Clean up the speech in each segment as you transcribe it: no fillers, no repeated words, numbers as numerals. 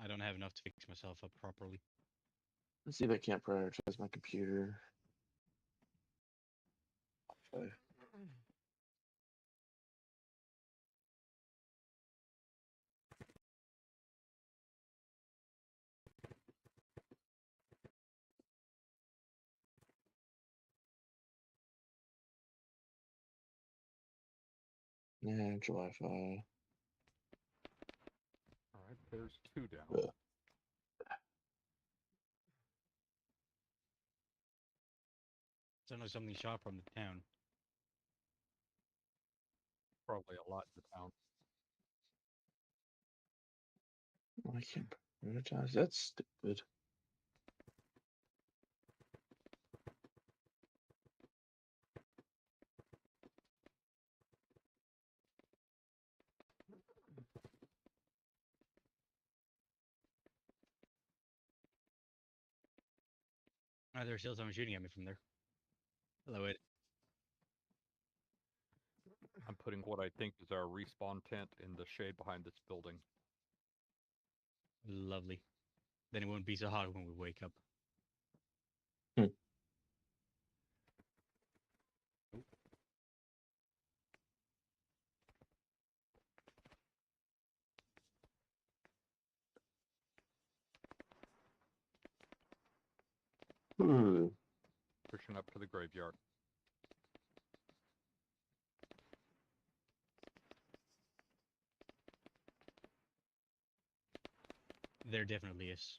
don't have enough to fix myself up properly. Let's see if I can't prioritize my computer. Okay. Manage Wi-Fi. All right, there's 2 down. Sounds like something shot from the town. Probably a lot in the town. I can't prioritize. That's stupid. Oh, there's still someone shooting at me from there. Hello, Ed. I'm putting what I think is our respawn tent in the shade behind this building. Lovely. Then it won't be so hot when we wake up. Pushing up to the graveyard. There definitely is.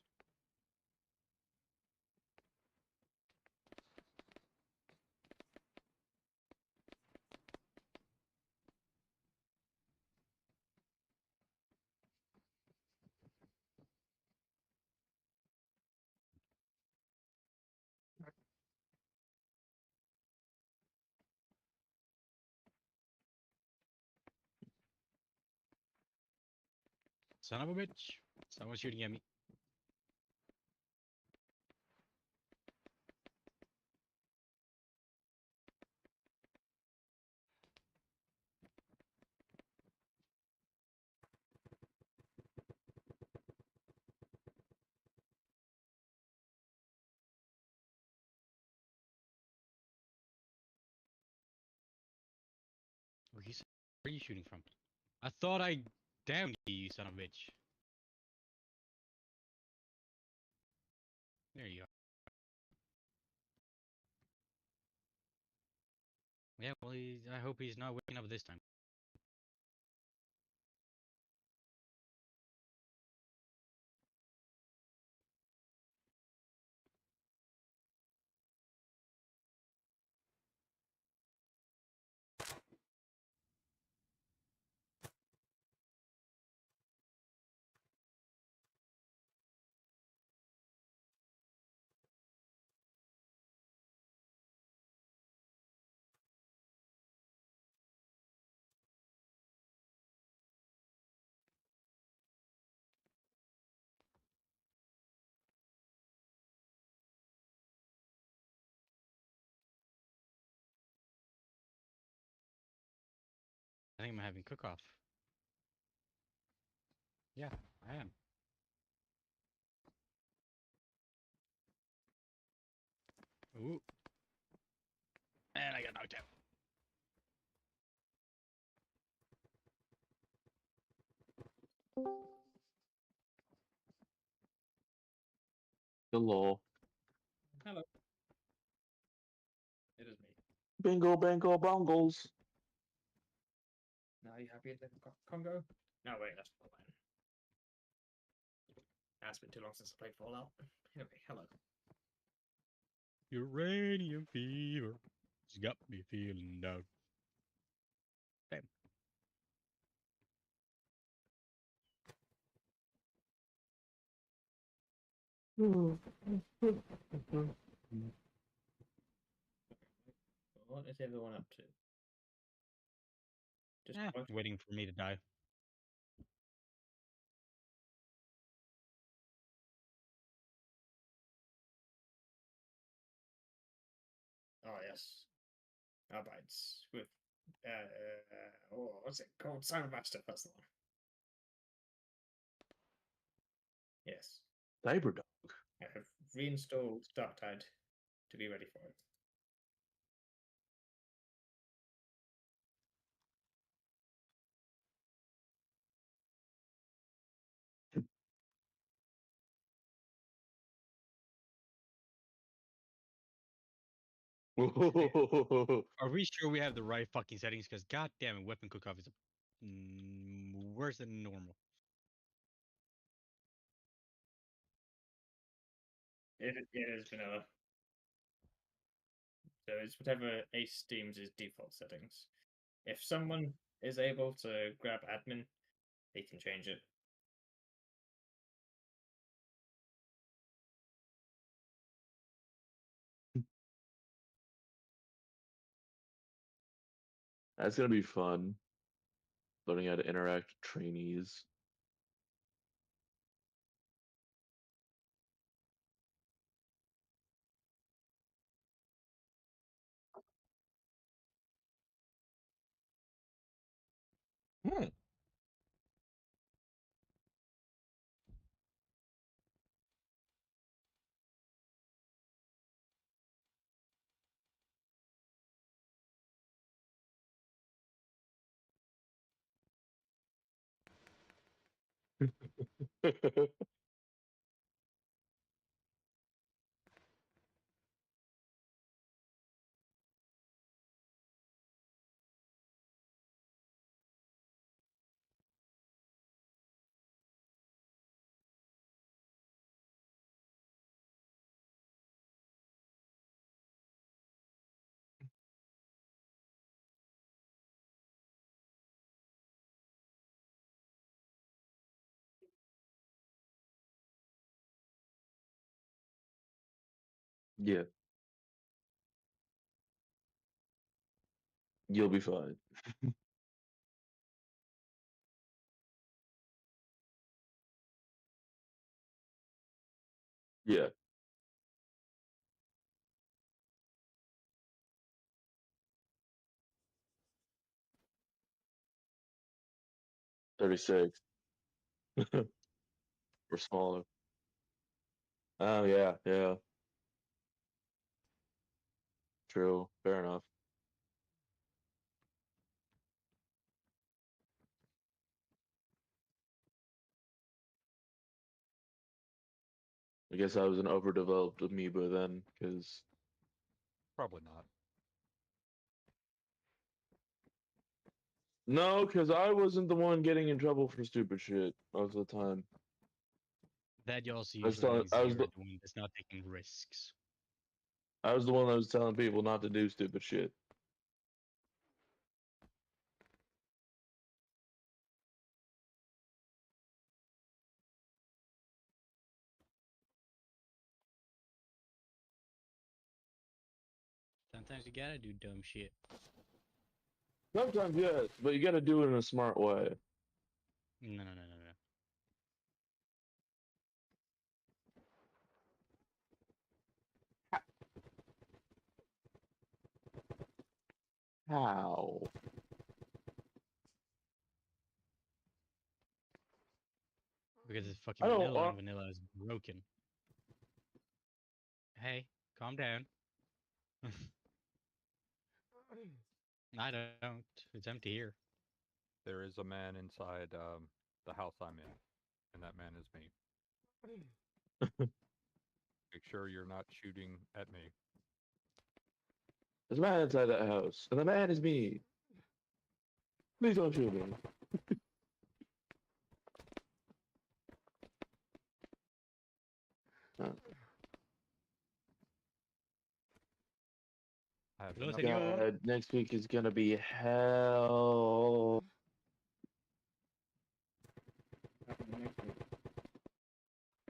Son of a bitch. Someone's shooting at me. Where are you shooting from? I thought I downed you, son of a bitch. There you are. Yeah, well, I hope he's not waking up this time. I think I'm having cook-off. Yeah, I am. Ooh. And I got knocked out. Hello. Hello. It is me. Bingo, bango, bongles. Now you happy at the Congo? No, wait, that's Fallout. It's been too long since I played Fallout. Anyway, hello. Uranium fever. It's got me feeling down. Damn. What is everyone up to? Just Waiting for me to die. Oh yes, Abides with what's it called? Sound Master. That's the one. Yes. Cyberdog. I have reinstalled Darktide to be ready for it. Are we sure we have the right fucking settings? Because goddamn it, weapon cook-off is worse than normal. It is vanilla. So it's whatever Ace deems his default settings. If someone is able to grab admin, they can change it. That's gonna be fun. Learning how to interact with trainees. Hmm. Yeah, you'll be fine. Yeah, 36. We're smaller. Oh yeah, yeah. True. Fair enough. I guess I was an overdeveloped amoeba then, because Probably not. no, because I wasn't the one getting in trouble for stupid shit most of the time. That also I was usually telling, means I was you're the, the one that's not taking risks. I was the one that was telling people not to do stupid shit. Sometimes you gotta do dumb shit. Sometimes, yes, but you got to do it in a smart way. No, no, no, no, no. How? Because it's I fucking don't. vanilla and vanilla is broken. Hey, calm down. I don't. It's empty here. There is a man inside the house I'm in, and that man is me. Make sure you're not shooting at me. There's a man inside that house, and the man is me. Please don't shoot me. Oh, I have Hello, enough. senor. God, next week is gonna be hell.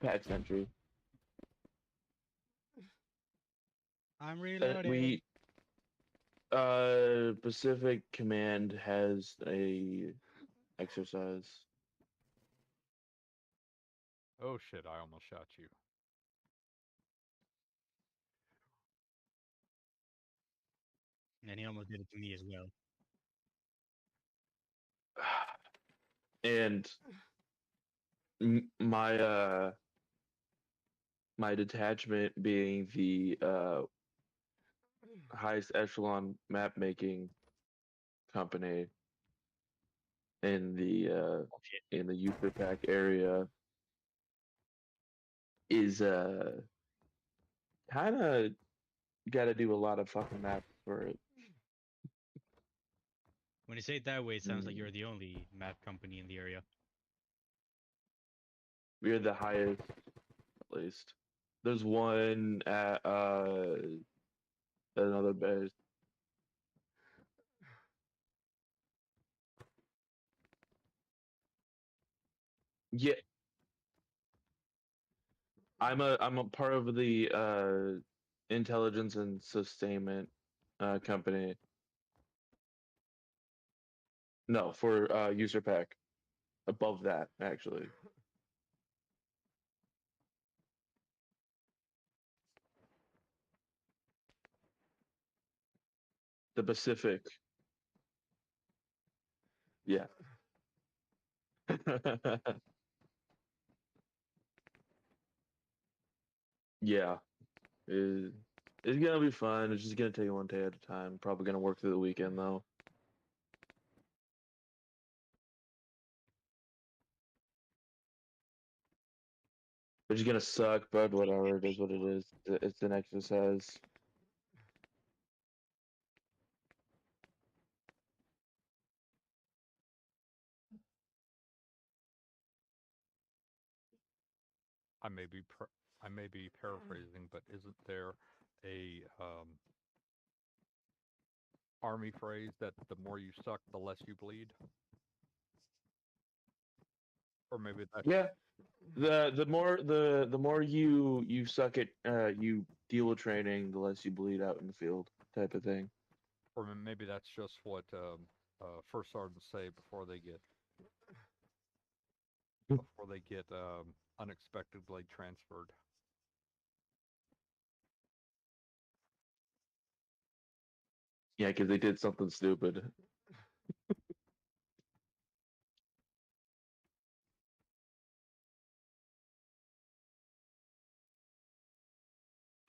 Patch entry. I'm reloading. We Pacific Command has a exercise. Oh shit! I almost shot you. And he almost did it to me as well. And my my detachment being the highest echelon map making company in the Oh, shit. User Pack area is kind of got to do a lot of fucking maps for it. When you say it that way, it sounds like Mm. you're the only map company in the area. We're the highest, at least. There's one at another base. Yeah, I'm a part of the intelligence and sustainment company. No, for user pack. Above that, actually. The Pacific. Yeah. Yeah. It, it's gonna be fun. It's just gonna take it one day at a time. Probably gonna work through the weekend though. Which is gonna suck, but whatever. It is what it is. It's an exercise. I may be I may be paraphrasing, but isn't there a army phrase that the more you suck, the less you bleed? Or maybe that, Yeah. The more you suck at you deal with training, the less you bleed out in the field, type of thing. or maybe that's just what first sergeants say before they get unexpectedly transferred. Yeah, because they did something stupid.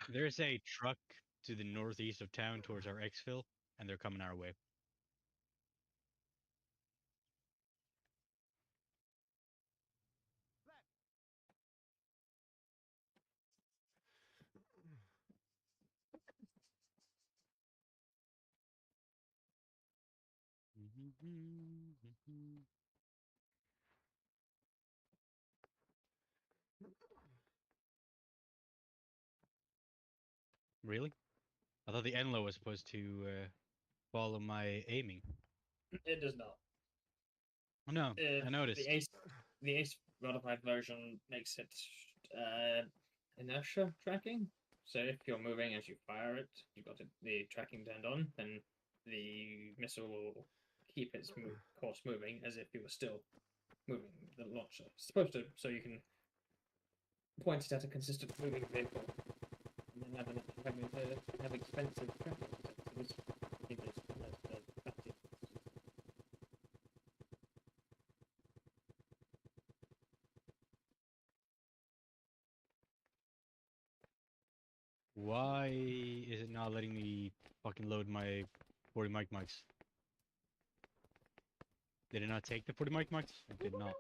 There's a truck to the northeast of town towards our exfil, and they're coming our way. Really? I thought the Enlo was supposed to follow my aiming. It does not. Oh no, I The noticed. Ace modified version makes it inertia tracking. So if you're moving as you fire it, you've got the tracking turned on, then the missile will keep its course moving as if you were still moving the launcher. It's supposed to, so you can point it at a consistent moving vehicle, and then having to have expensive tracking sensors. I think that's battery. Why is it not letting me fucking load my 40 mics? Did it not take the 40 mics? It did not.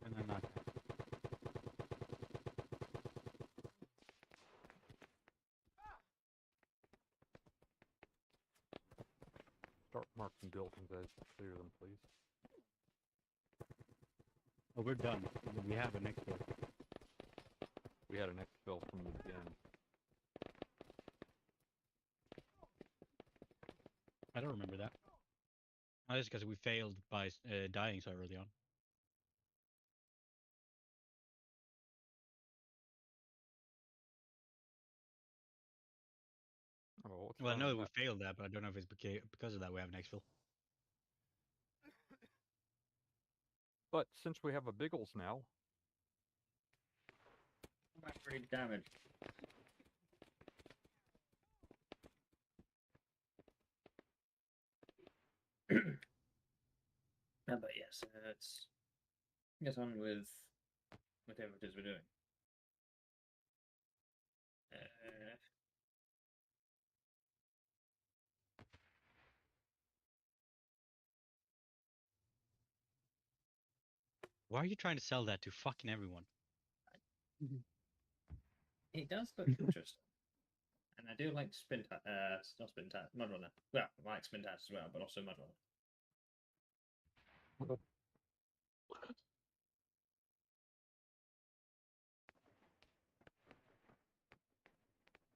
And then not. Start marking buildings as you clear them, please. Oh, we're done. We have an exfil. We had an exfil from the beginning. I don't remember that. Oh, that's because we failed by dying so early on. Oh, what's Well, I wrong know with that we that? failed that, but I don't know if it's because of that we have an exfil. But since we have a Biggles now, Battery damage. yes, let's get on with whatever it is we're doing. Why are you trying to sell that to fucking everyone? It does look interesting. And I do like not Spintat, Mudrunner. Well, I like Spintat as well, but also Mudrunner.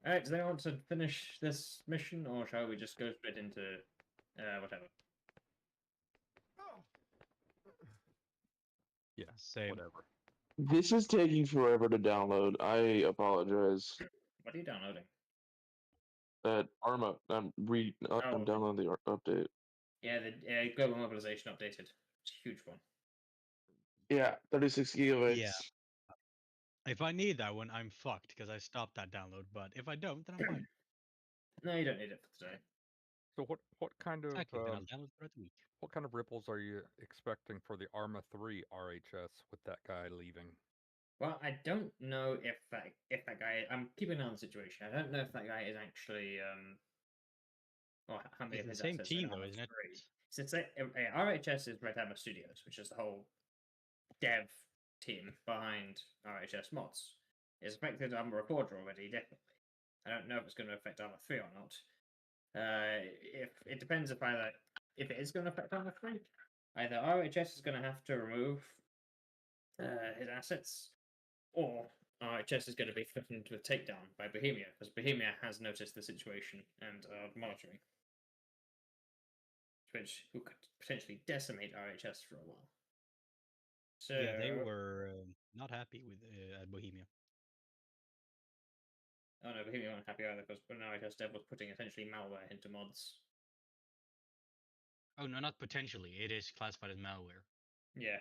Alright, does anyone want to finish this mission, or shall we just go straight into whatever? Yeah, Same. whatever. This is taking forever to download. I apologize. What are you downloading? That Arma, I'm okay. downloading the update. Yeah, the global mobilization updated. It's a huge one. Yeah, 36 gigabytes. Yeah. If I need that one, I'm fucked because I stopped that download. But if I don't, then I'm fine. No, you don't need it for today. So what kind of Exactly. Then I'll download it throughout the week. what kind of ripples are you expecting for the Arma 3 RHS with that guy leaving? Well, I don't know if that guy. I'm keeping an eye on the situation. I don't know if that guy is actually or how many It's of the his same assets team, are though, Arma isn't it? 3. Since RHS is Red Hammer Studios, which is the whole dev team behind RHS mods. It's affected Arma Recorder already, definitely. I don't know if it's going to affect Arma 3 or not. If it depends if it is going to affect Arma 3, either RHS is going to have to remove his assets, or RHS is going to be threatened with takedown by Bohemia, because Bohemia has noticed the situation and are monitoring, which who could potentially decimate RHS for a while. So Yeah, they were not happy with Bohemia. Oh no, Bohemia weren't happy either because RHS Dev was putting essentially malware into mods. Oh no, not potentially. It is classified as malware. Yeah.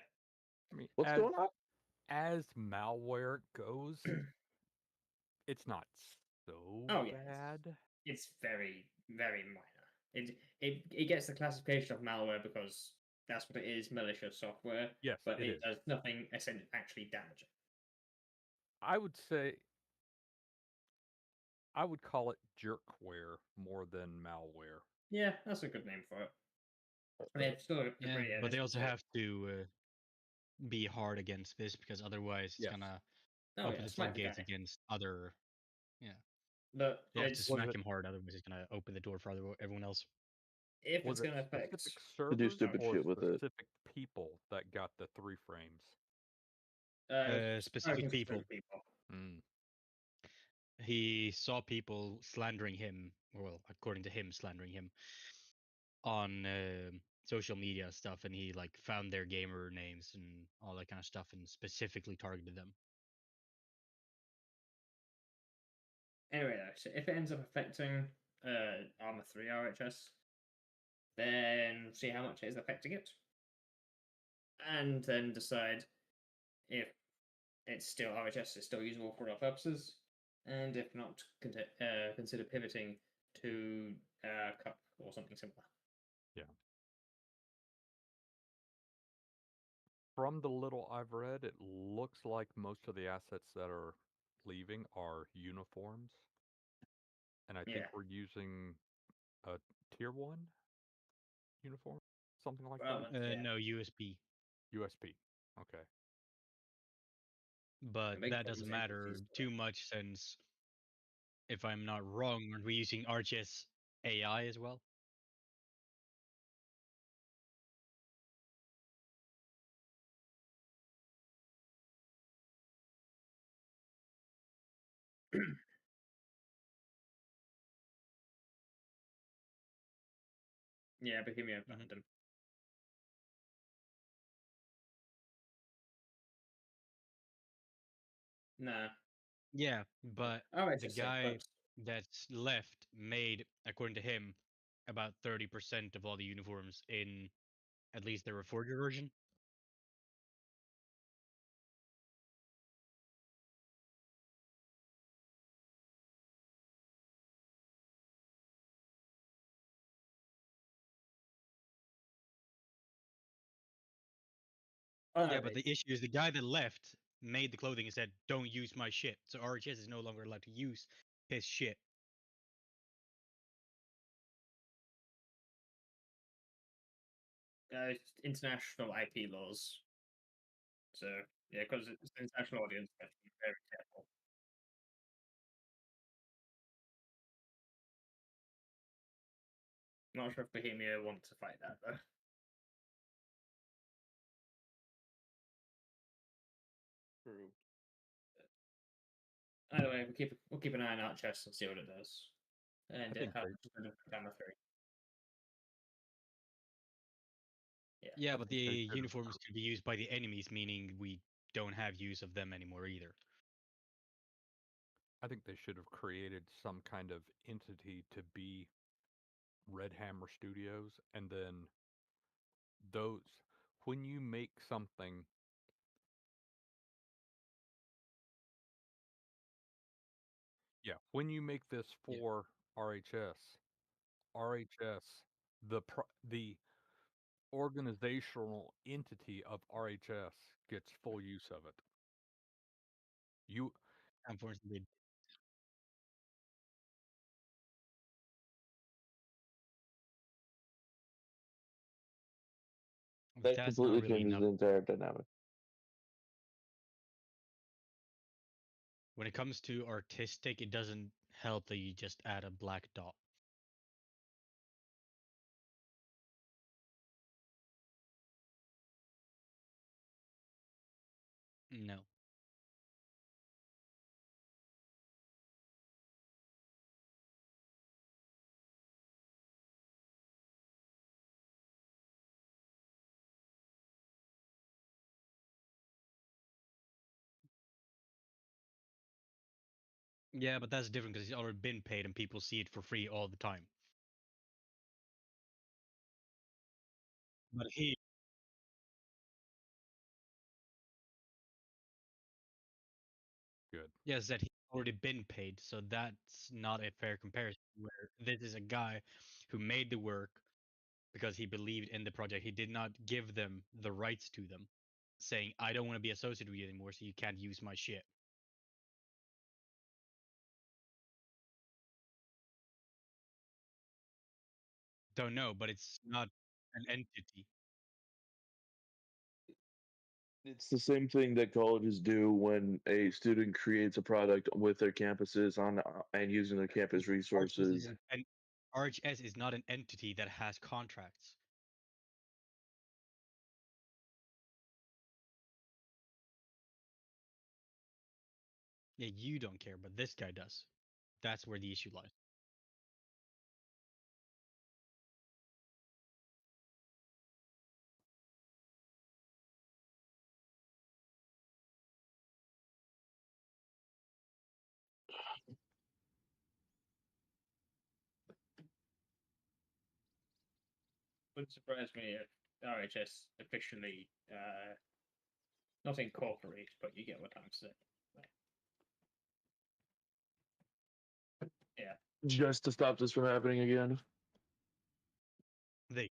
I mean, What's going on? as malware goes, it's not so Oh, yeah. bad. It's very, very minor. It gets the classification of malware because that's what it is, malicious software. Yes, But it it is. does nothing actually damaging. I would say I would call it jerkware more than malware. Yeah, that's a good name for it. I mean, it's still a Yeah, pretty but they also initial- have to be hard against this because otherwise it's Yes. gonna Oh open yeah, the smack the floodgates guy. against other. Yeah, But they have to it's Was smack it- him hard, otherwise it's gonna open the door for everyone else. if Was it's it going to affect. specific To do servers stupid or shit with it. specific people that got the 3 frames? Specific people. people. Mm. He saw people slandering him, or well, according to him, slandering him on social media and stuff, and he like found their gamer names and all that kind of stuff, and specifically targeted them. Anyway, though, so if it ends up affecting Arma 3 RHS, then see how much it is affecting it, and then decide if it's still RHS is still usable for our purposes, and if not, consider pivoting to Cup or something similar. From the little I've read, it looks like most of the assets that are leaving are uniforms. And I think Yeah. we're using a tier 1 uniform, something like Well, that. yeah. No USB, USP. Okay. but big that problem doesn't is matter NPCs. too much since, if I'm not wrong, aren't we using RGS AI as well? Yeah, Bohemia Mhm. banned them. Nah. Yeah, but RHS the safe, guy but that's left made, according to him, about 30% of all the uniforms in at least the Reforger version. Oh, no, Yeah, but the issue is the guy that left made the clothing and said, "Don't use my shit." So RHS is no longer allowed to use his shit. it's international IP laws. So yeah, because it's an international audience, you have to be very careful. Not sure if Bohemia want to fight that though. True. Either way, we'll keep an eye on Archers and see what it does, and I think how they- it's going to become a 3. Yeah, but the think they should've- uniforms can be used by the enemies, meaning we don't have use of them anymore either. I think they should have created some kind of entity to be Red Hammer Studios, and then those when you make something when you make this Yeah. for RHS, the organizational entity of RHS gets full use of it. You Unfortunately, That that's not completely really changes enough. the entire dynamic. When it comes to artistic, it doesn't help that you just add a black dot. No. Yeah, but that's different because it's already been paid and people see it for free all the time. But he, good. yes, that he's already been paid, so that's not a fair comparison. Where this is a guy who made the work because he believed in the project. He did not give them the rights to them, saying, "I don't want to be associated with you anymore, so you can't use my shit." Don't know, but it's not an entity. It's the same thing that colleges do when a student creates a product with their campuses on and using their campus resources. And RHS is not an entity that has contracts. Yeah, you don't care, but this guy does. That's where the issue lies. Wouldn't surprise me if RHS officially not incorporate, but you get what I'm saying. Yeah. Just to stop this from happening again. They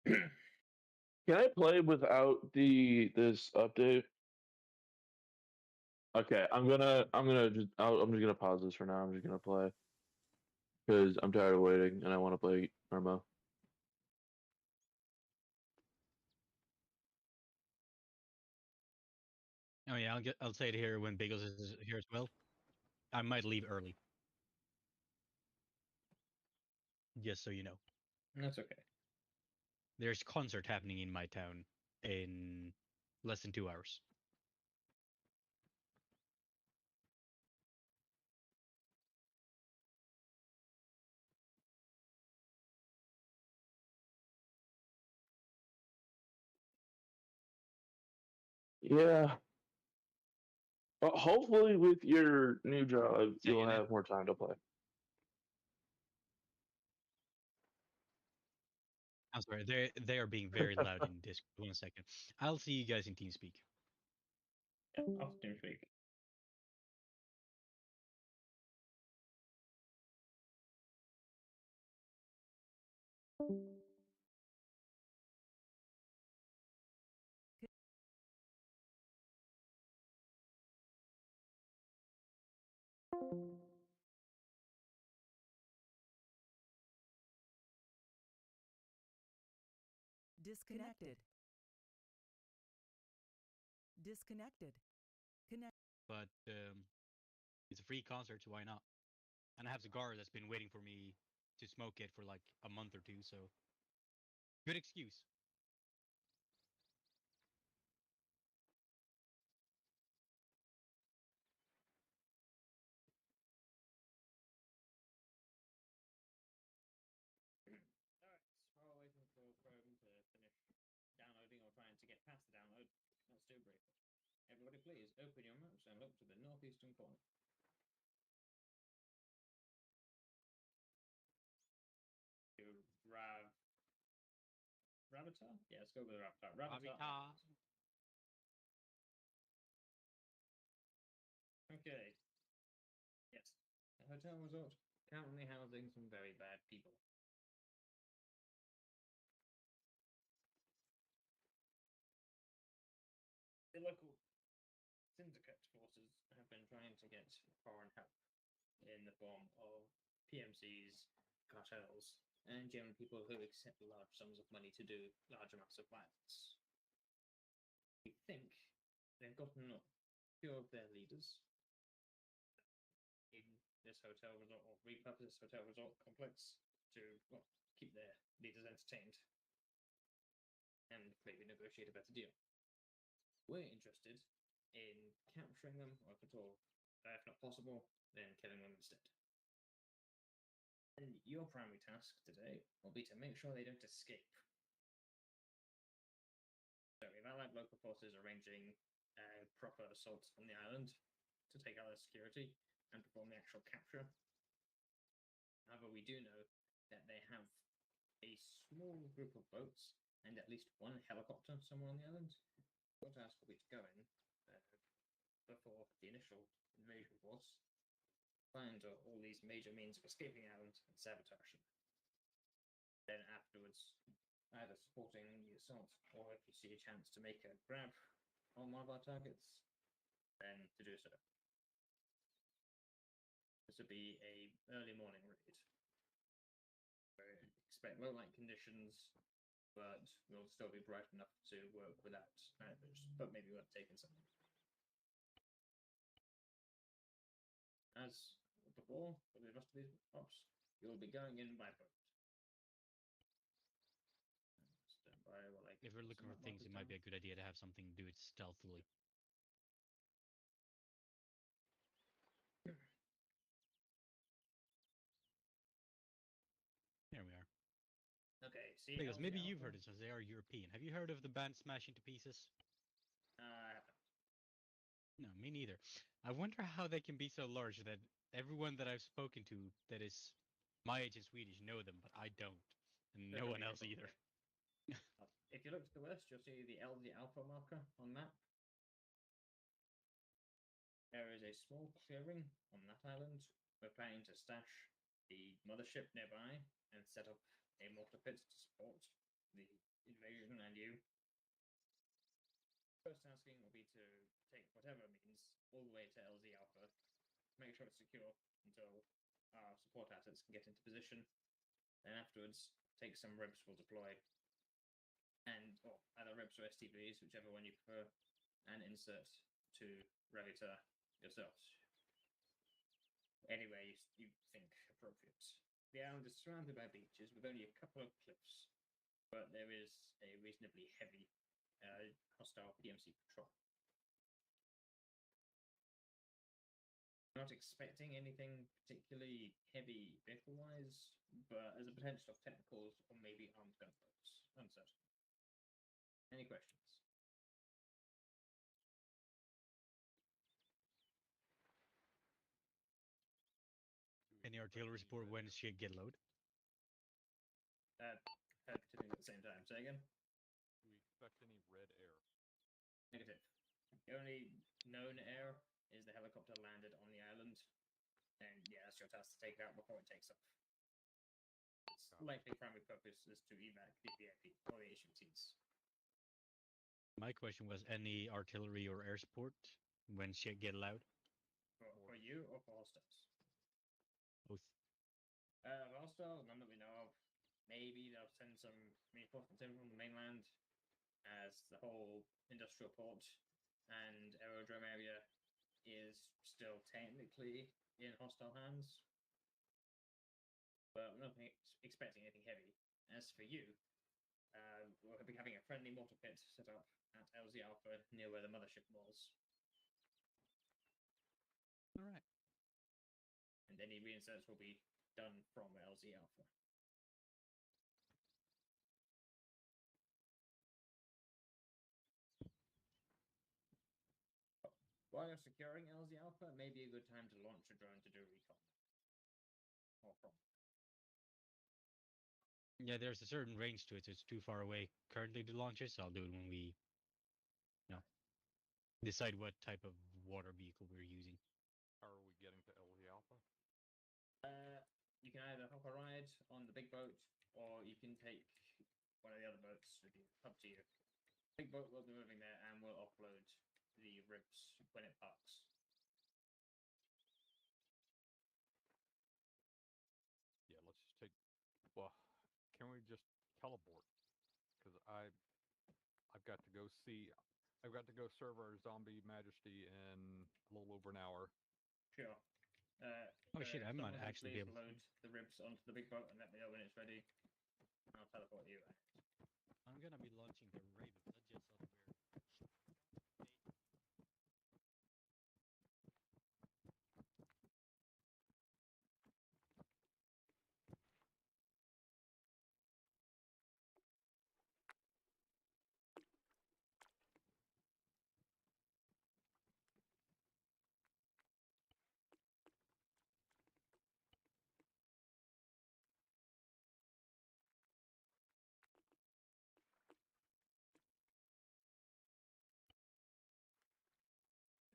Can I play without this update? Okay, I'm just gonna pause this for now. I'm just gonna play because I'm tired of waiting and I want to play Irma. Oh yeah, I'll say it here when Bagels is here as well. I might leave early, just so you know. That's okay. There's concert happening in my town in less than 2 hours. Yeah. Hopefully, with your new job, Say you'll again. have more time to play. I'm sorry, they are being very loud in Discord. 1 second. I'll see you guys in TeamSpeak. Yeah, I'll speak. Disconnected. Disconnected. But it's a free concert, so why not? And I have cigar that's been waiting for me to smoke it for like a month or two, so good excuse. Alright, while waiting for Chrome to finish downloading or trying to get past the download, let's do a brief. Everybody please open your maps and look to the northeastern corner. To Rabbiter? Yeah, let's go with Rabbiter. Rabbiter. Okay. Yes. The hotel resort currently housing some very bad people. The local syndicate forces have been trying to get foreign help in the form of PMCs, cartels, and general people who accept large sums of money to do large amounts of violence. We think they've gotten a few of their leaders in this hotel resort, or repurpose this hotel resort complex to, well, keep their leaders entertained and maybe negotiate a better deal. We're interested in capturing them, or if at all, if not possible, then killing them instead. And your primary task today will be to make sure they don't escape. So we've allied local forces arranging proper assaults on the island to take out their security and perform the actual capture. However, we do know that they have a small group of boats and at least one helicopter somewhere on the island. Your task will be to go in before the initial invasion force, find all these major means of escaping the island and sabotage them. Then afterwards, either supporting the assault or if you see a chance to make a grab on one of our targets, then to do so. This would be a early morning raid. Expect low light conditions, but we'll still be bright enough to work without night vision, but maybe worth taking something. As before, for the rest of these ops, you'll be going in by boat. Stand by while I If we're looking for things, it might be a good idea to have something to do it stealthily. There we are. Okay, see. Because maybe you've heard it since they are European. Have you heard of the band Smash Into Pieces? I haven't. No, me neither. I wonder how they can be so large that everyone that I've spoken to that is my age in Swedish know them, but I don't. And no one else either. If you look to the west, you'll see the LD Alpha marker on map. There is a small clearing on that island. We're planning to stash the mothership nearby and set up a mortar pit to support the invasion and you. First tasking will be to take whatever means all the way to LZ Alpha, make sure it's secure until our support assets can get into position. Then afterwards, take some ribs we'll deploy, and or either ribs or STVs, whichever one you prefer, and insert to Revita yourselves. Anywhere you think appropriate. The island is surrounded by beaches with only a couple of cliffs, but there is a reasonably heavy hostile PMC patrol. I'm not expecting anything particularly heavy vehicle-wise, but as a potential of technicals or maybe armed gunboats. Uncertain. Any questions? Any artillery support when shit get load? Continuing at the same time. Say again? Do we expect any red air? Negative. The only known air is the helicopter landed on the island. And yeah, that's your task to take it out before it takes off. Its likely primary purpose is to evac the VIP or the HMTs. My question was any artillery or air support when shit get loud? For you or for hostels? Both. Hostel, none that we know of. Maybe they'll send some reinforcements in from the mainland, as the whole industrial port and aerodrome area is still technically in hostile hands. But we're not expecting anything heavy. As for you, we'll be having a friendly mortar pit set up at LZ Alpha near where the mothership was. All right. And any reinserts will be done from LZ Alpha. While you're securing LZ Alpha, may be a good time to launch a drone to do recon. Or from. Yeah, there's a certain range to it, so it's too far away currently to launch it, so I'll do it when we decide what type of water vehicle we're using. How are we getting to LZ Alpha? You can either hop a ride on the big boat, or you can take one of the other boats with you. Up to you. Big boat will be moving there, and will offload the ribs when it parks. Yeah, let's just take. Well, can we just teleport? Because I've got to go see. I've got to go serve our zombie majesty in a little over an hour. Sure. Oh shit, I might someone actually be please able to. load the ribs onto the big boat and let me know when it's ready. I'll teleport you. I'm gonna be launching the Raven. I just saw the bear.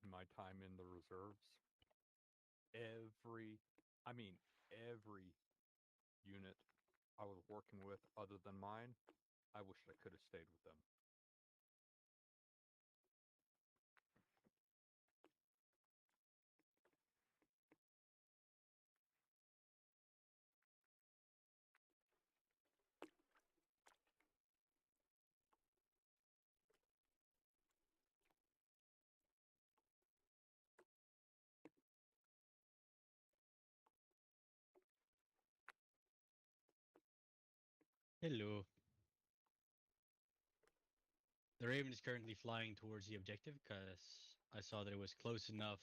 In my time in the reserves, every unit I was working with other than mine, I wish I could have stayed with them. Hello. The Raven is currently flying towards the objective because I saw that it was close enough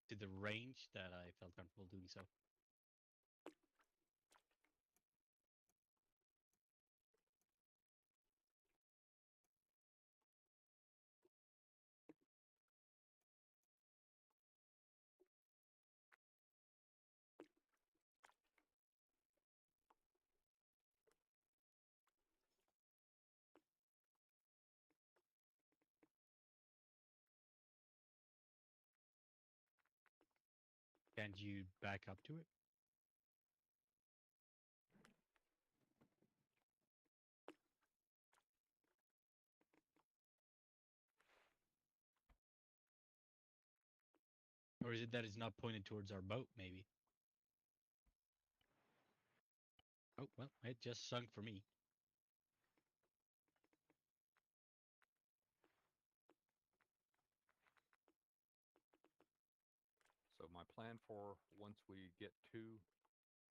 to the range that I felt comfortable doing so. Can't you back up to it? Or is it that it's not pointed towards our boat, maybe? Oh, well, it just sunk for me. So my plan for once we get to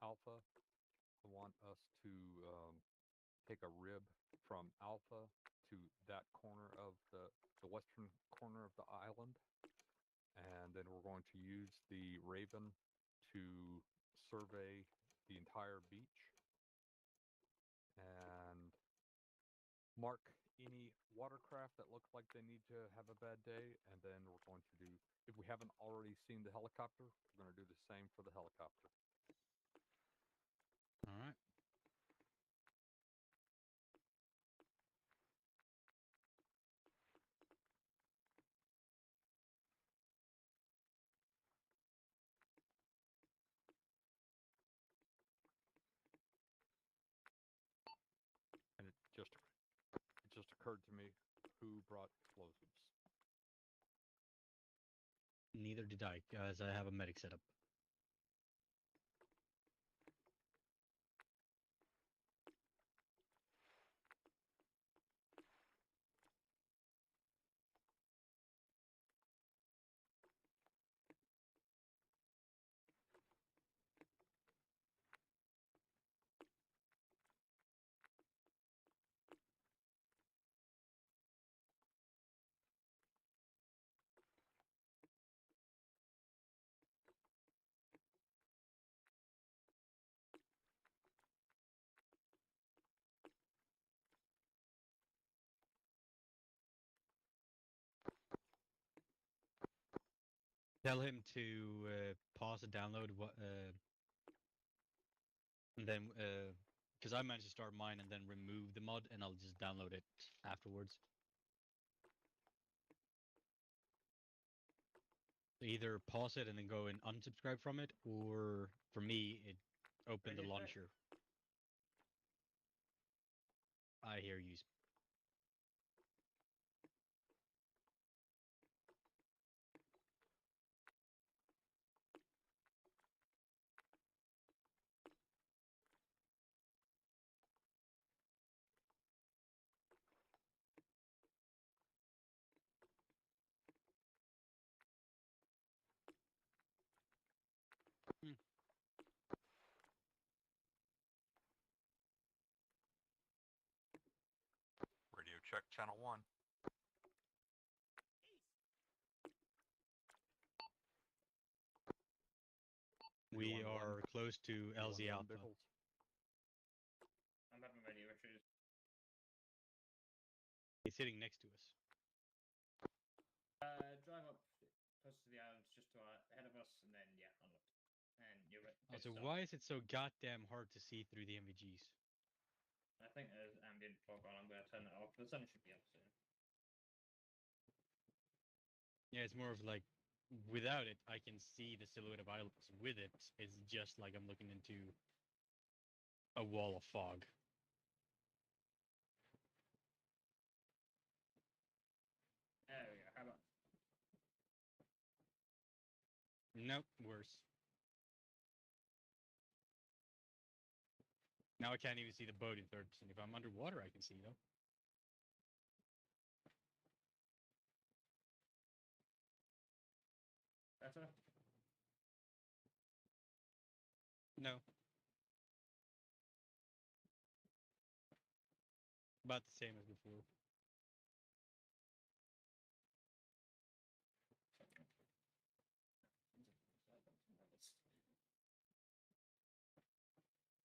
Alpha, I want us to take a rib from Alpha to that corner of the western corner of the island, and then we're going to use the Raven to survey the entire beach and mark any watercraft that look like they need to have a bad day, and then we're going to do, if we haven't already seen the helicopter, we're going to do the same for the helicopter. All right. And it just occurred to me, who brought explosives? neither did I, as I have a medic setup. Tell him to pause the download. And then because I managed to start mine and then remove the mod, and I'll just download it afterwards. Either pause it and then go and unsubscribe from it, or for me, it opened the Radio check. launcher. I hear you. Hmm. Radio check channel 1. We Anyone run- are close to anyone LZ run Alpha. Bickles? I'm having radio issues. He's sitting next to us. Drive up close to the island, just to our ahead of us, and then yeah, unlocked. And you're right. Also, why is it so goddamn hard to see through the MVGs? I think there's ambient fog on. I'm going to turn that off. The sun should be up soon. Yeah, it's more of like, without it, I can see the silhouette of islands. With it, it's just like I'm looking into a wall of fog. There we go. How about? Nope, worse. Now I can't even see the boat in third person. If I'm underwater, I can see though. Better? No. About the same as before.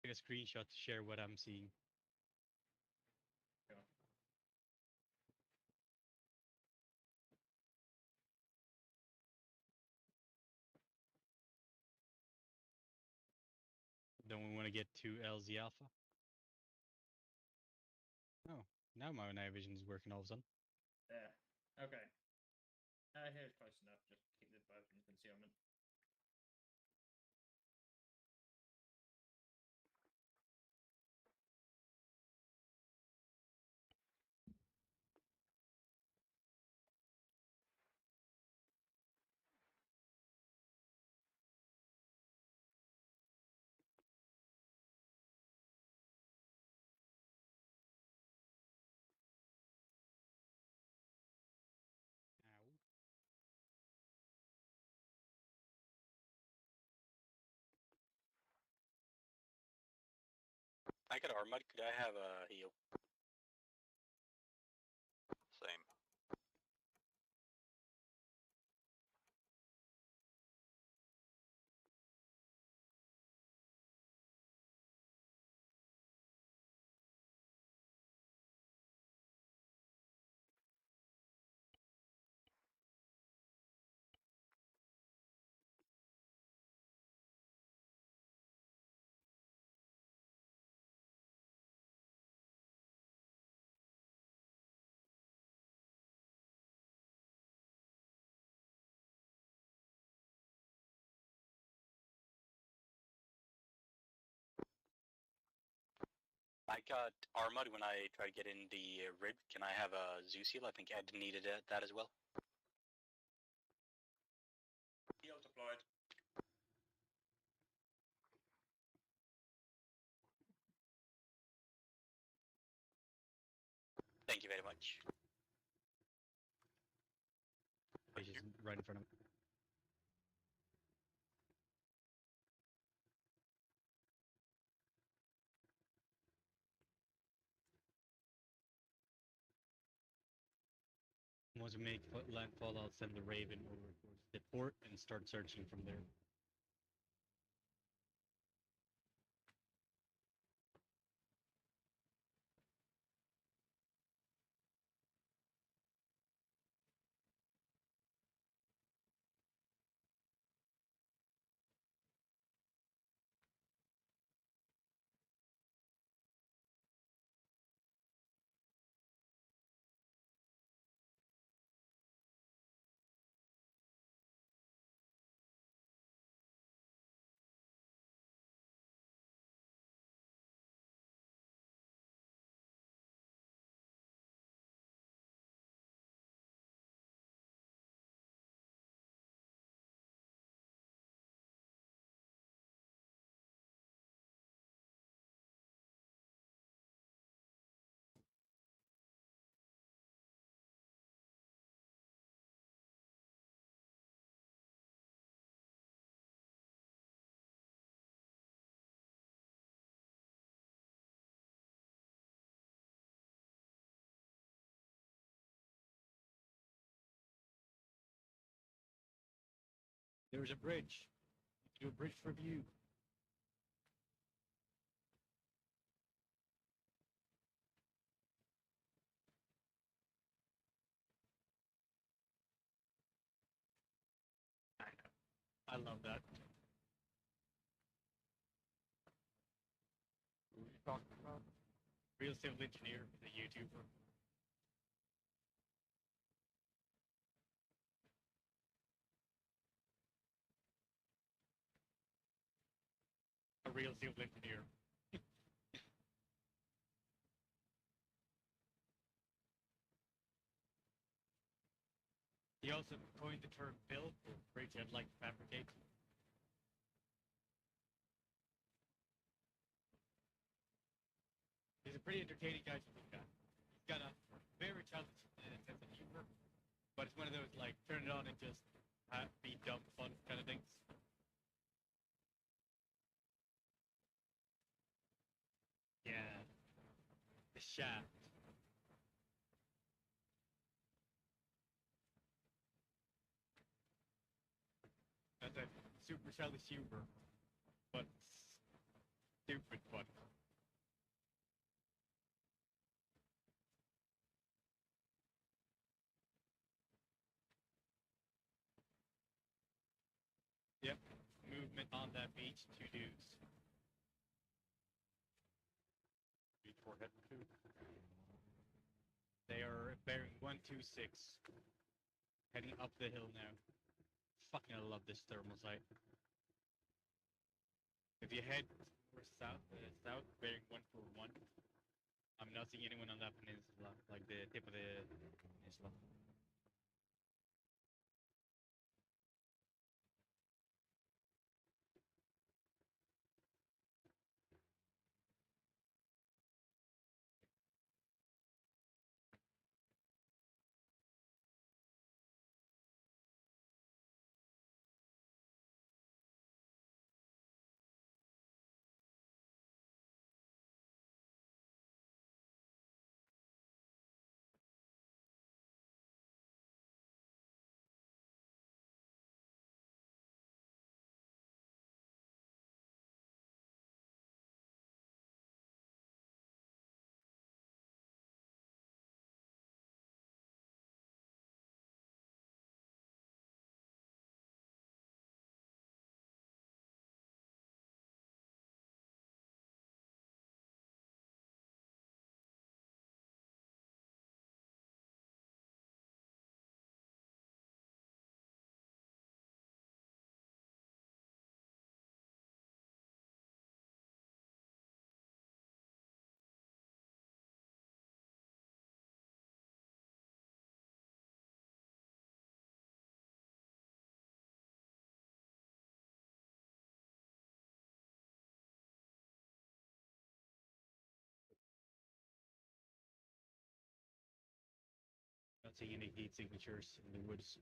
Take a screenshot to share what I'm seeing. Sure. Don't we want to get to LZ Alpha? Oh, now my night vision is working all of a sudden. There. Okay. Here's close enough. Just keep the boat in concealment. Ow. I got armor. Could I have a heal? Same. I got armored when I tried to get in the rib. Can I have a Zeus heal? I think Ed needed that as well. Thank you very much. He's just right in front of me. Once we make landfall, I'll send the Raven over towards the port and start searching from there. There's a bridge. Do a bridge review. I know. I love that. Who are you talking about? Real civil engineer, the YouTuber. A real civil engineer. He also coined the term build for bridge I'd like to fabricate. He's a pretty entertaining guy to look at. He's got a very childish sense of humor, but it's one of those like turn it on and just be dumb fun kind of things. Yeah, the shaft. That's a super childish humor, but stupid fun. Yep, movement on that beach, 2 dudes. Beach we're heading to. They are bearing 126, heading up the hill now. Fucking I love this thermal site. If you head more south, bearing 141, I'm not seeing anyone on that peninsula, like the tip of the peninsula. not seeing any heat signatures in the woods.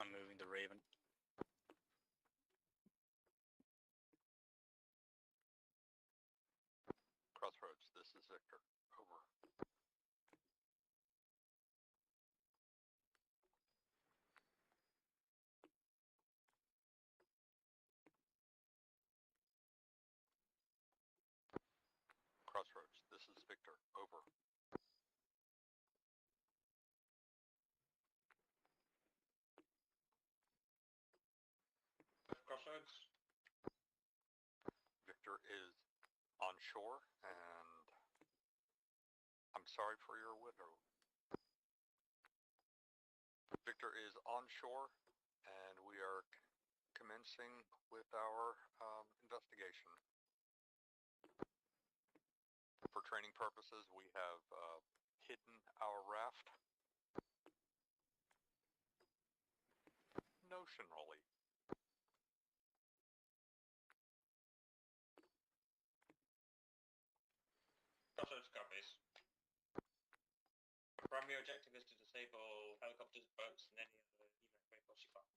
I'm moving the Raven. Crossroads, this is Victor. Over. Crossroads, this is Victor. Over. Crossroads. Victor is on shore, and I'm sorry for your widow. Victor is on shore, and we are commencing with our investigation. For training purposes, we have hidden our raft. Notionally. Crossroads copies. Primary objective is to disable helicopters, boats, and any other evac vehicles you find.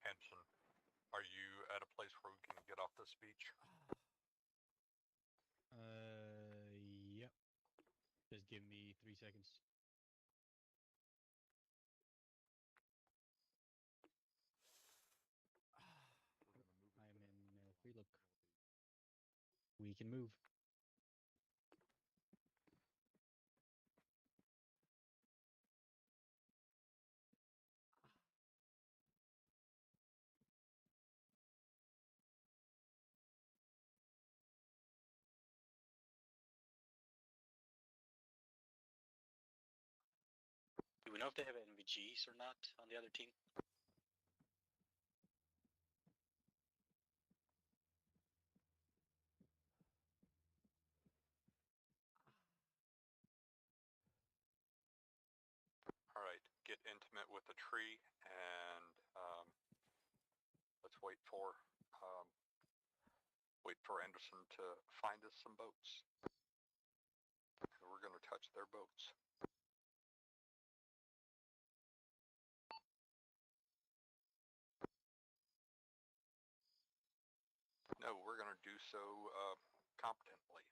Hanson, are you at a place where we can get off this beach? Yep. Just give me 3 seconds. I'm in free look. We can move. Do we know if they have NVGs or not on the other team? All right, get intimate with the tree, and let's um, wait for Anderson to find us some boats. And we're going to touch their boats. No, we're going to do so competently.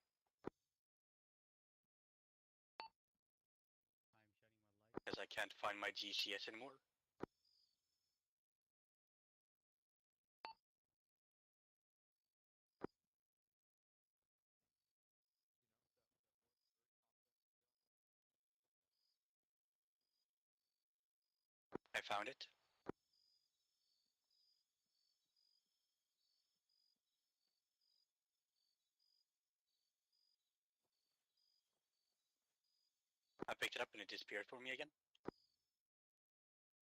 Because I can't find my GCS anymore. I found it. I picked it up and it disappeared for me again.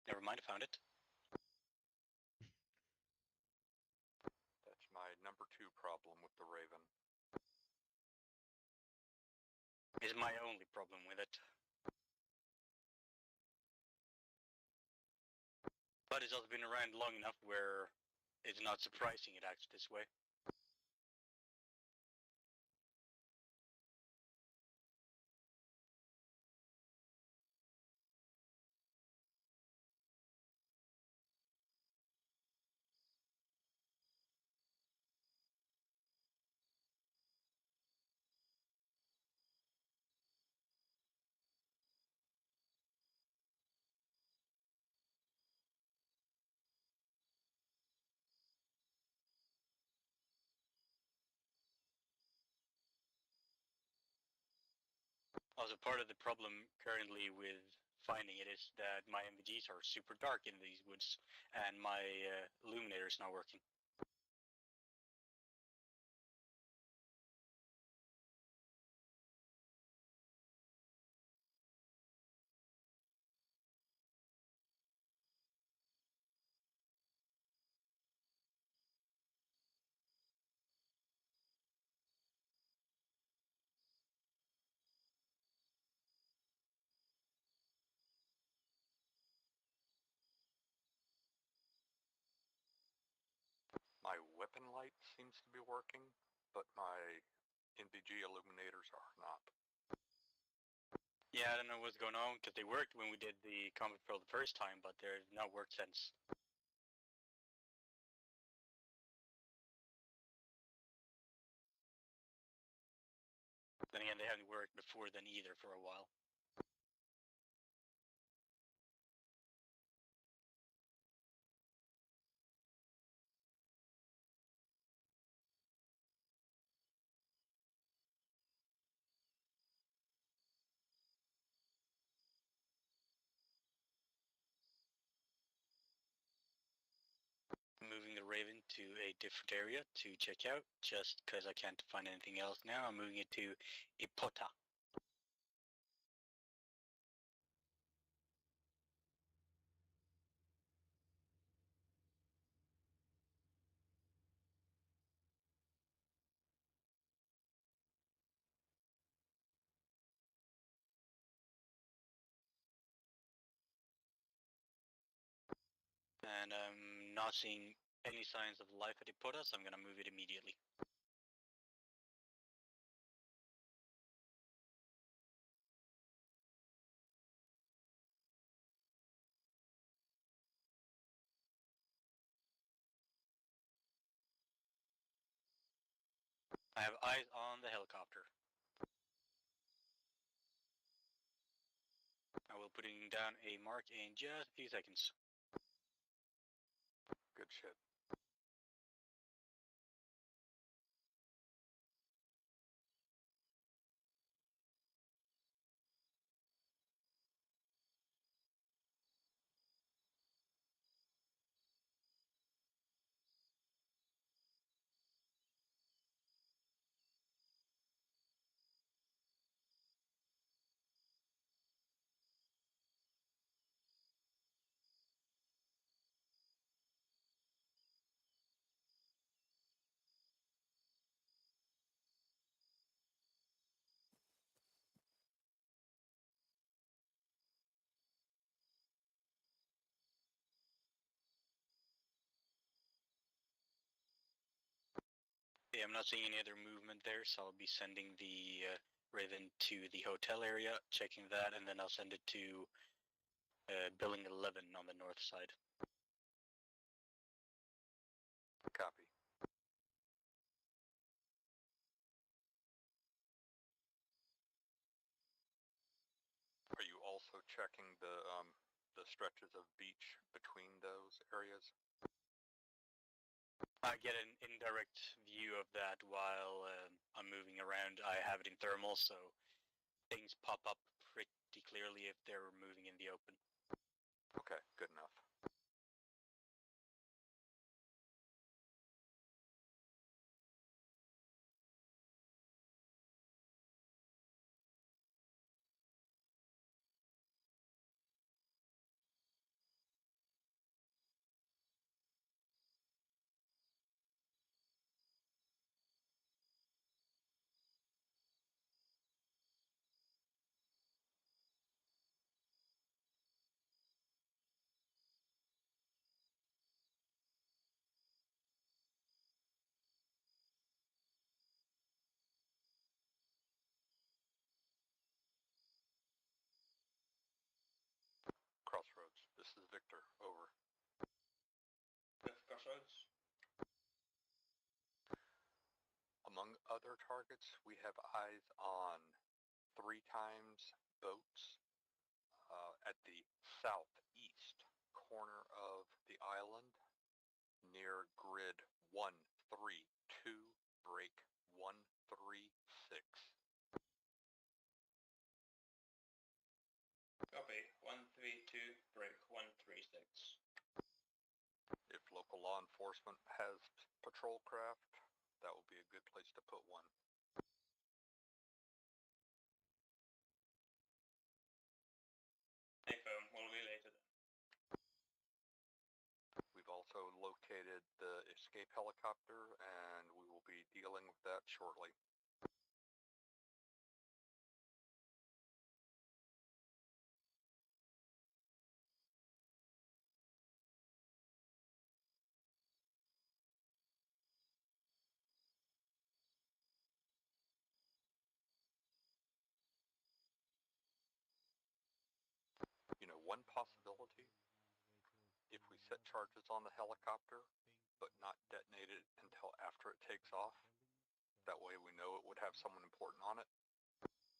Never mind, I found it. That's my number 2 problem with the Raven. It's my only problem with it. But it's also been around long enough where it's not surprising it acts this way. Also, part of the problem currently with finding it is that my MVGs are super dark in these woods, and my illuminator is not working. My weapon light seems to be working, but my NVG illuminators are not. Yeah, I don't know what's going on, because they worked when we did the combat patrol the first time, but they've not worked since. Then again, they haven't worked before then either for a while. Moving the Raven to a different area to check out, just because I can't find anything else now. I'm moving it to Ipota. And I'm not seeing any signs of life at Ipota, so I'm going to move it immediately. I have eyes on the helicopter. I will putting down a mark in just a few seconds. Good shit. Yeah, I'm not seeing any other movement there, so I'll be sending the Raven to the hotel area, checking that, and then I'll send it to Building 11 on the north side. Copy. Are you also checking the stretches of beach between those areas? I get an indirect view of that while I'm moving around. I have it in thermal, so things pop up pretty clearly if they're moving in the open. Okay, good enough. Crossroads, this is Victor, over. Crossroads. Among other targets, we have eyes on 3 times boats at the southeast corner of the island near grid 132, break 136. enforcement has patrol craft, that would be a good place to put one. Confirm, we'll be later then. We've also located the escape helicopter, and we will be dealing with that shortly. You know, one possibility, if we set charges on the helicopter, but not detonate it until after it takes off, that way we know it would have someone important on it.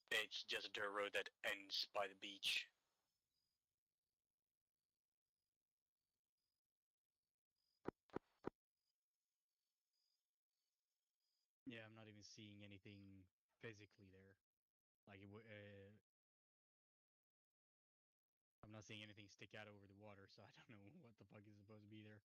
It's just a dirt road that ends by the beach. Yeah, I'm not even seeing anything physically there. Like, I'm not seeing anything stick out over the water, so I don't know what the fuck is supposed to be there.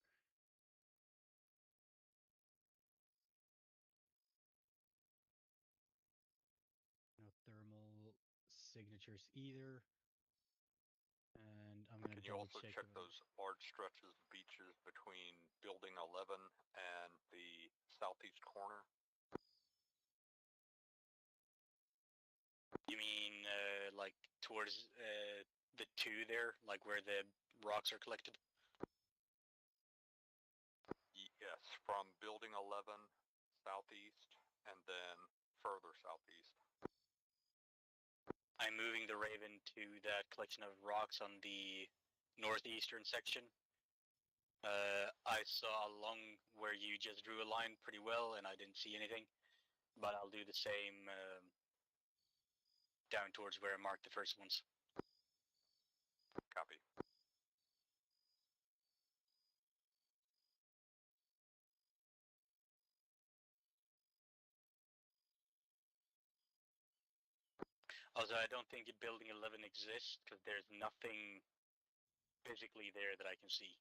No thermal signatures either. And I'm gonna Can you double also check check those large stretches of beaches between Building 11 and the southeast corner? You mean, like, towards the 2 there? Like, where the rocks are collected? Yes, from Building 11 southeast and then further southeast. I'm moving the Raven to that collection of rocks on the northeastern section. I saw along where you just drew a line pretty well, and I didn't see anything. But I'll do the same down towards where I marked the first ones. Copy. Also, I don't think Building 11 exists, because there's nothing physically there that I can see.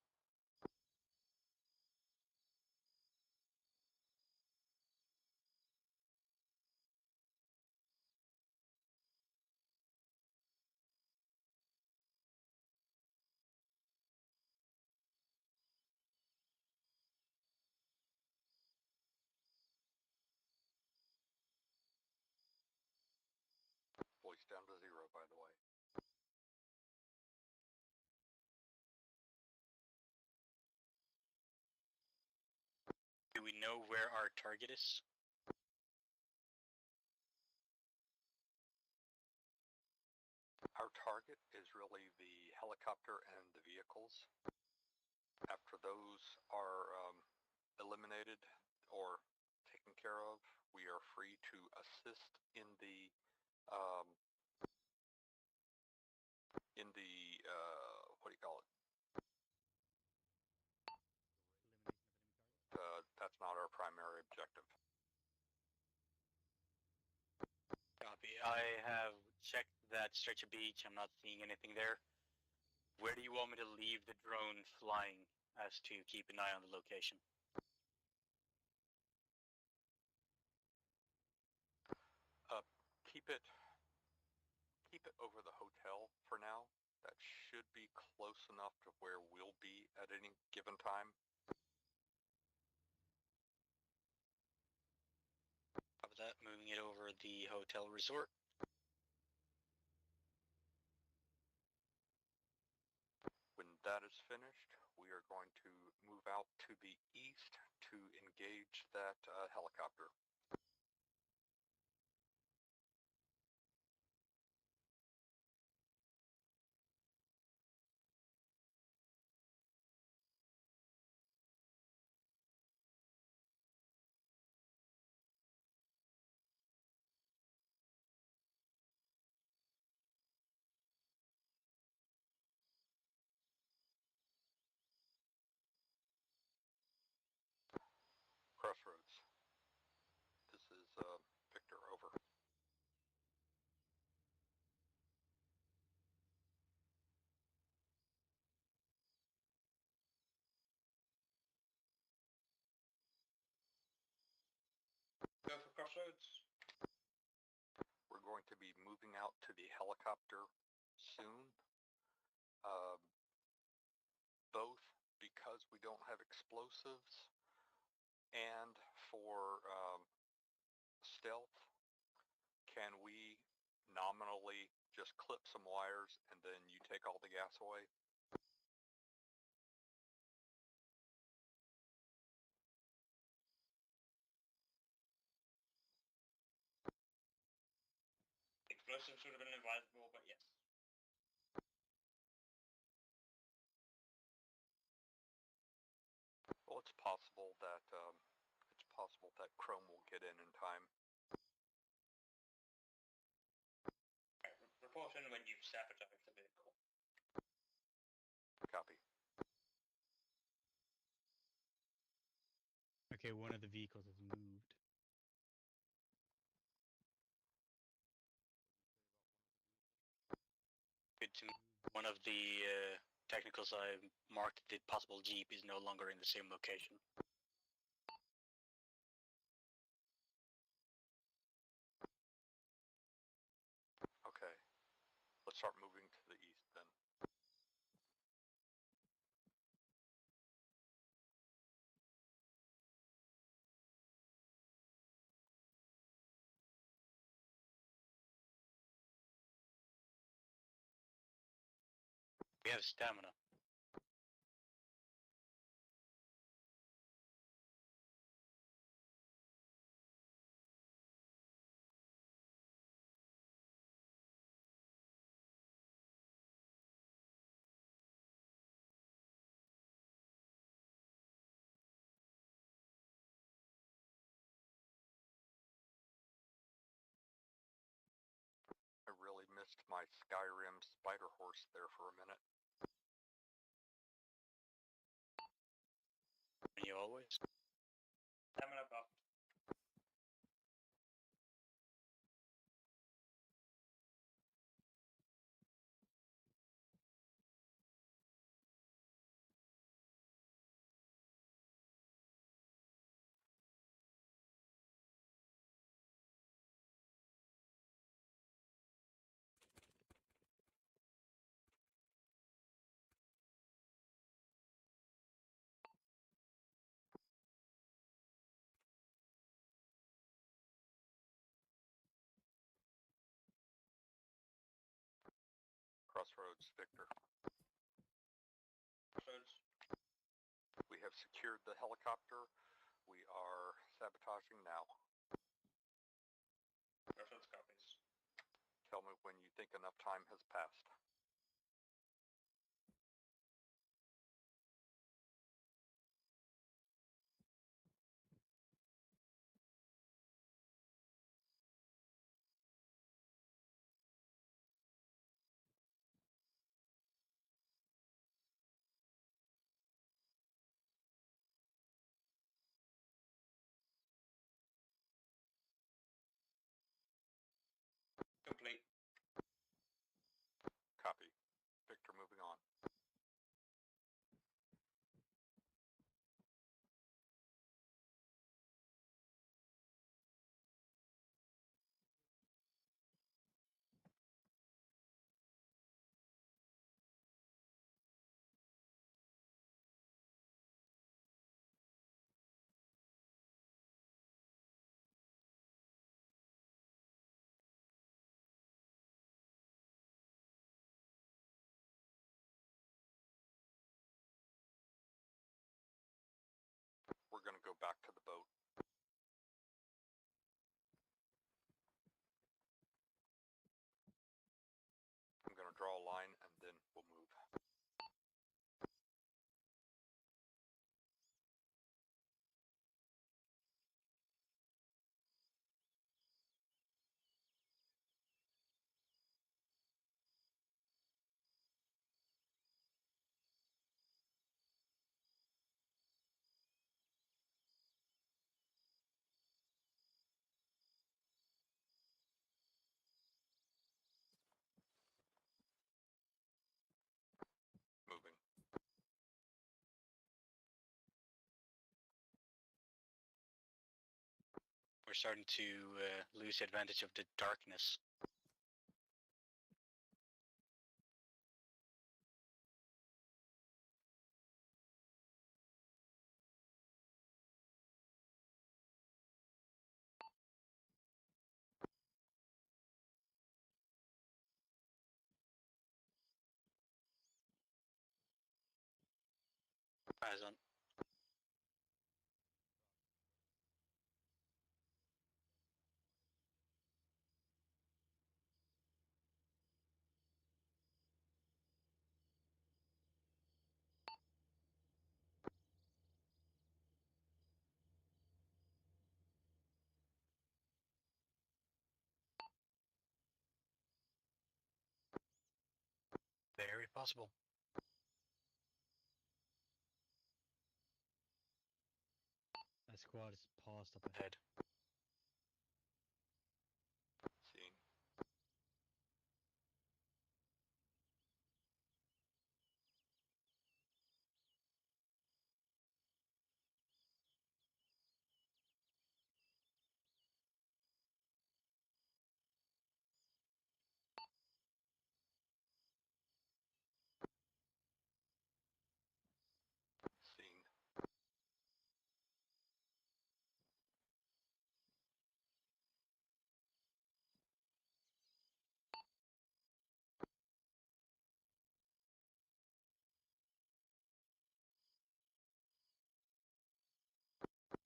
Voice down to 0, by the way. Do we know where our target is? Our target is really the helicopter and the vehicles. After those are eliminated or taken care of, we are free to assist in the what do you call it? That's not our primary objective. Copy. I have checked that stretch of beach. I'm not seeing anything there. Where do you want me to leave the drone flying as to keep an eye on the location? Keep it over the hotel for now. That should be close enough to where we'll be at any given time. Of that, moving it over the hotel resort. When that is finished, we are going to move out to the east to engage that helicopter. Crossroads. This is Victor, over. Crossroads. We're going to be moving out to the helicopter soon. Both because we don't have explosives and for stealth. Can we nominally just clip some wires and then you take all the gas away? Explosives would have been advisable, but yes. Well, it's possible that Chrome will get in time. Right, report in when you've sabotaged the vehicle. Copy. Okay, one of the vehicles has moved. Good to me. One of the technicals I marked, the possible Jeep, is no longer in the same location. Okay. Let's start moving to the east then. We have stamina. I really missed my Skyrim spider horse there for a minute. And you always. Stamina buffed. Crossroads, Victor. Crossroads. We have secured the helicopter. We are sabotaging now. Crossroads copies. Tell me when you think enough time has passed. Complete. We're starting to lose advantage of the darkness. Eyes on. Very possible. That squad is paused up ahead. Seen. Seen.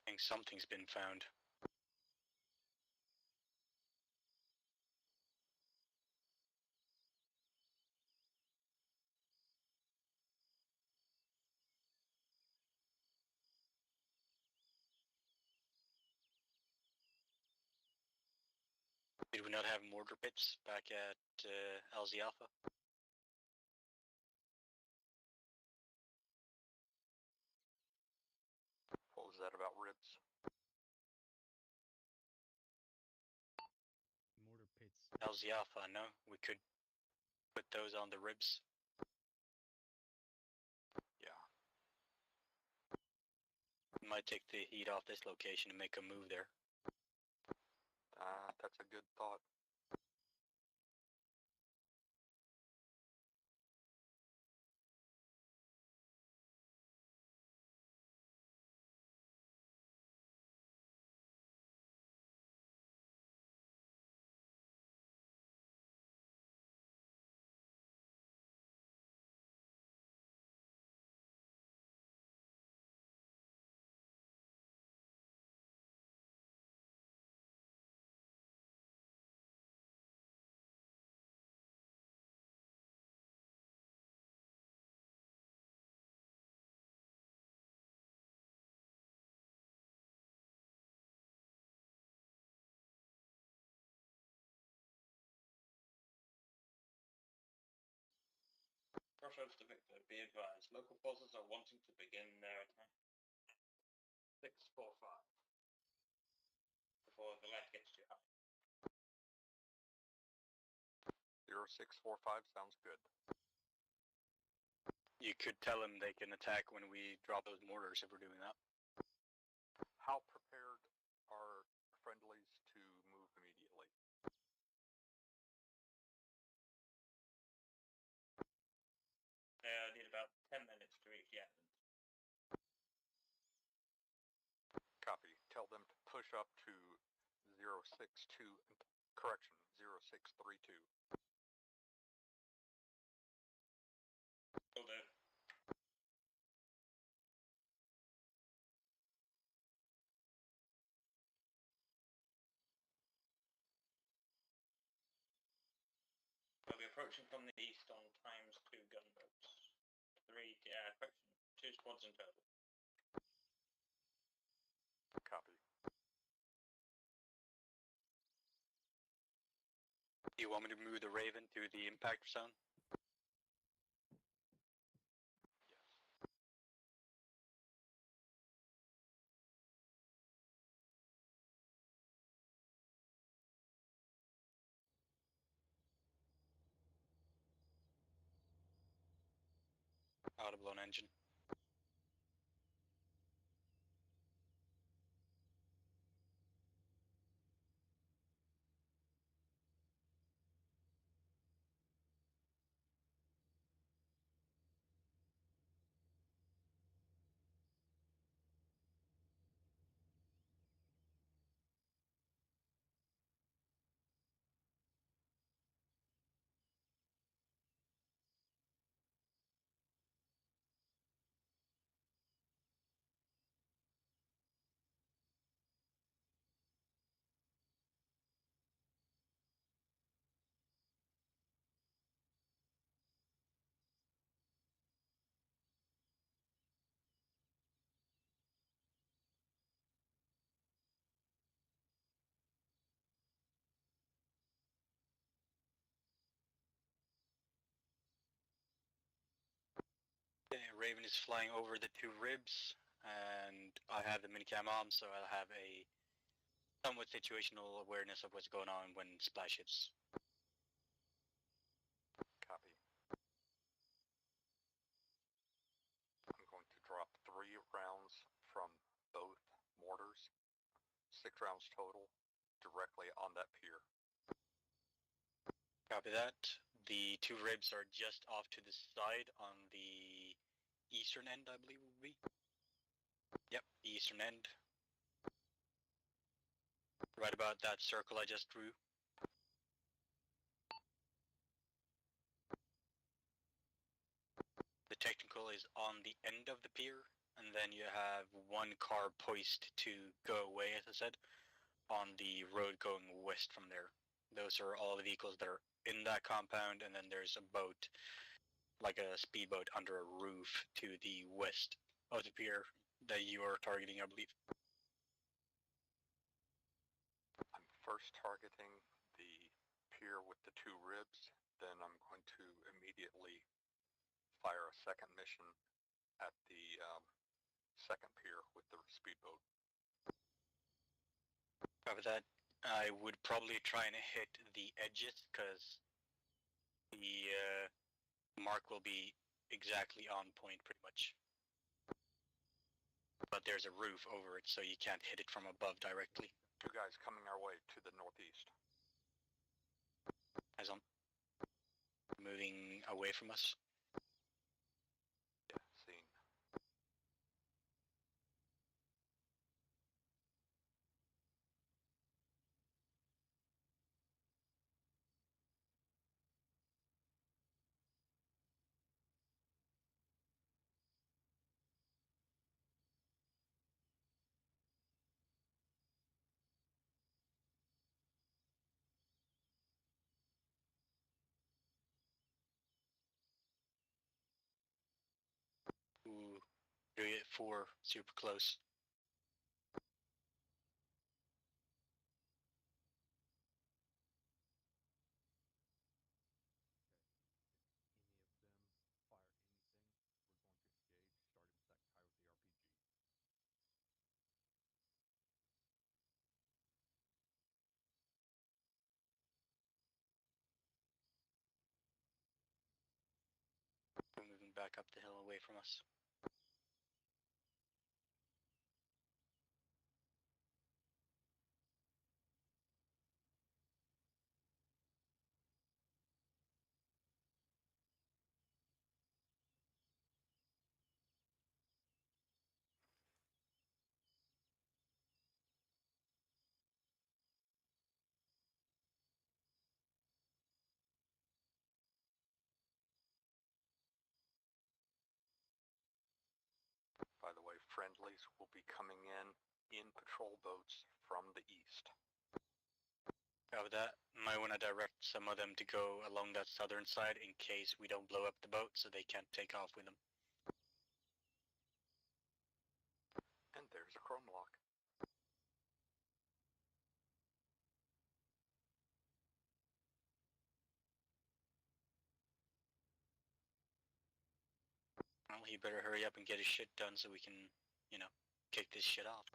I think something's been found. Did we not have mortar pits back at LZ Alpha? What was that about ribs? Mortar pits. LZ Alpha, no? We could put those on the ribs. Yeah. Might take the heat off this location and make a move there. That's a good thought. Crossroads to Victor, be advised. Local forces are wanting to begin their attack. 645. Before the light gets too high. 0645 sounds good. You could tell them they can attack when we drop those mortars if we're doing that. How prepared are friendlies to move immediately? Need about 10 minutes to reach the island. Copy. Tell them to push up to 062, correction, 0632. Will do. We'll be approaching from the east on times 2 gunboats. Correction, 2 squads in total. Copy. You want me to move the Raven to the impact zone? Yes. Audible on engine. Raven is flying over the 2 ribs, and I have the minicam on, so I'll have a somewhat situational awareness of what's going on when splash hits. Copy. I'm going to drop 3 rounds from both mortars, 6 rounds total, directly on that pier. Copy that. The 2 ribs are just off to the side on the eastern end, I believe it would be. Yep, eastern end. Right about that circle I just drew. The technical is on the end of the pier, and then you have 1 car poised to go away, as I said, on the road going west from there. Those are all the vehicles that are in that compound, and then there's a boat, like a speedboat under a roof to the west of the pier that you are targeting, I believe. I'm first targeting the pier with the 2 ribs, then I'm going to immediately fire a second mission at the second pier with the speedboat. Cover that. I would probably try and hit the edges, because the mark will be exactly on point, pretty much. But there's a roof over it, so you can't hit it from above directly. 2 guys coming our way to the northeast. As I'm moving away from us. Yeah, seen. Ooh, doing it 4, super close. We're moving back up the hill away from us. By the way, friendlies will be coming in patrol boats from the east. Cover that. Might want to direct some of them to go along that southern side in case we don't blow up the boat, so they can't take off with them. And there's a chrome lock. Well, he better hurry up and get his shit done so we can, kick this shit off.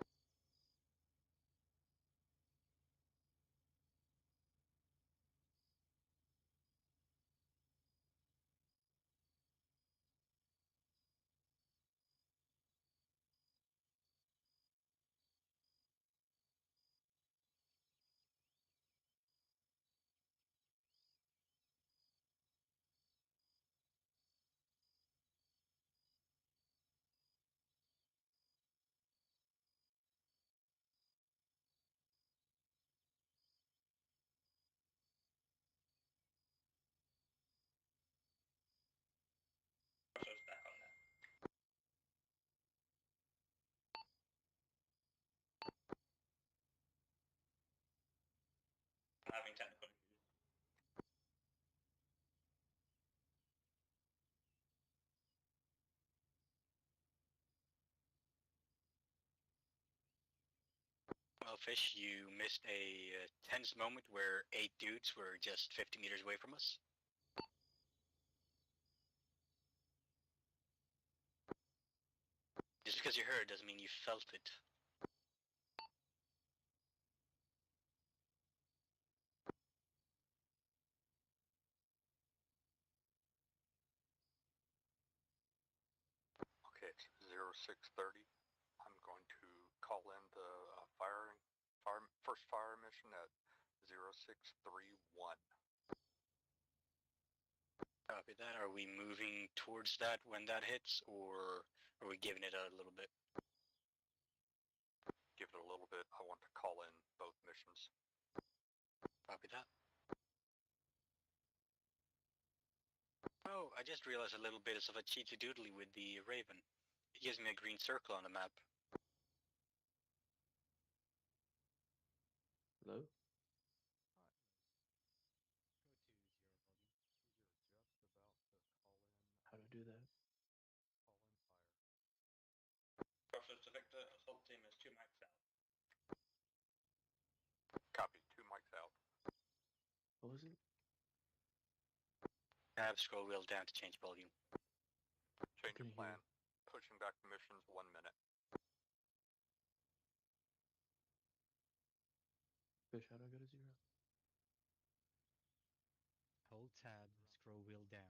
So it's back on there. I'm having technical issues. Well, Fish, you missed a tense moment where 8 dudes were just 50 meters away from us. Just because you heard doesn't mean you felt it. Okay, it's 0630. I'm going to call in the first fire mission at 0631. Copy that. Are we moving towards that when that hits, or are we giving it a little bit? Give it a little bit. I want to call in both missions. Copy that. Oh, I just realized a little bit of a cheaty doodly with the Raven. It gives me a green circle on the map. Hello? How do I do that? Process to Victor, assault team is 2 max out. Copy. 2 mics out. What was it? Tab scroll wheel down to change volume. Change Couldn't of hear. plan. Pushing back the missions 1 minute. Fish, how do I go to 0? Hold tab, scroll wheel down,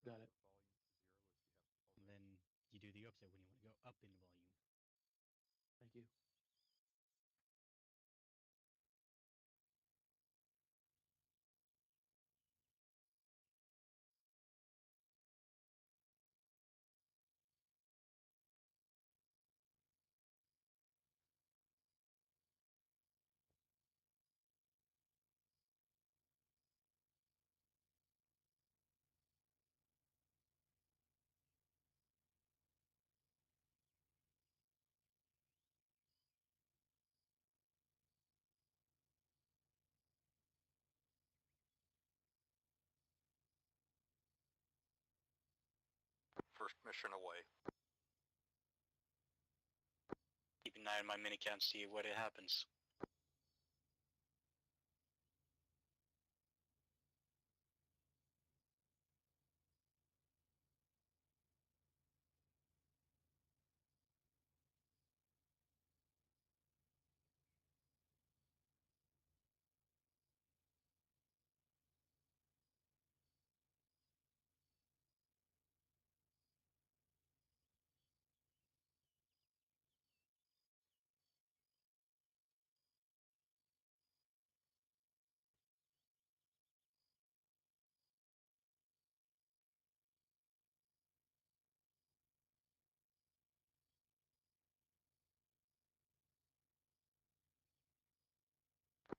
Got it. and then you do the opposite when you want to go up in volume. Thank you. First mission away. Keep an eye on my minicam, see what it happens.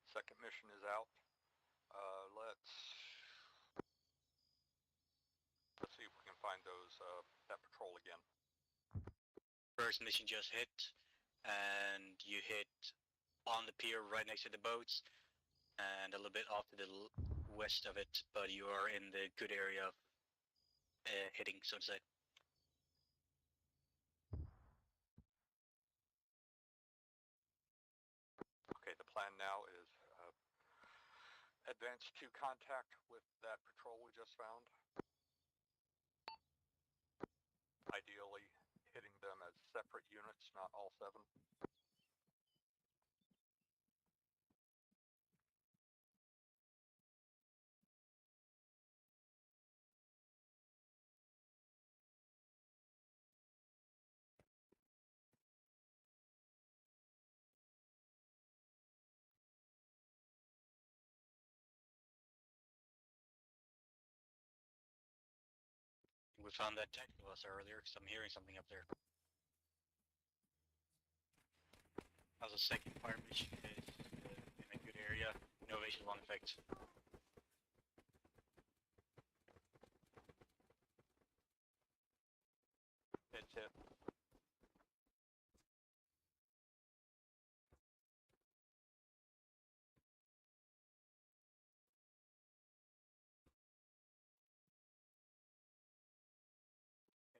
Second mission is out. Let's see if we can find that patrol again. First mission just hit, and you hit on the pier right next to the boats, and a little bit off to the west of it, but you are in the good area of hitting, so to say. Okay, the plan now is advance to contact with that patrol we just found. Ideally, hitting them as separate units, not all 7. We found that technical us earlier, because I'm hearing something up there. How's the second fire mission is in a good area, no visual on effect. It's hit.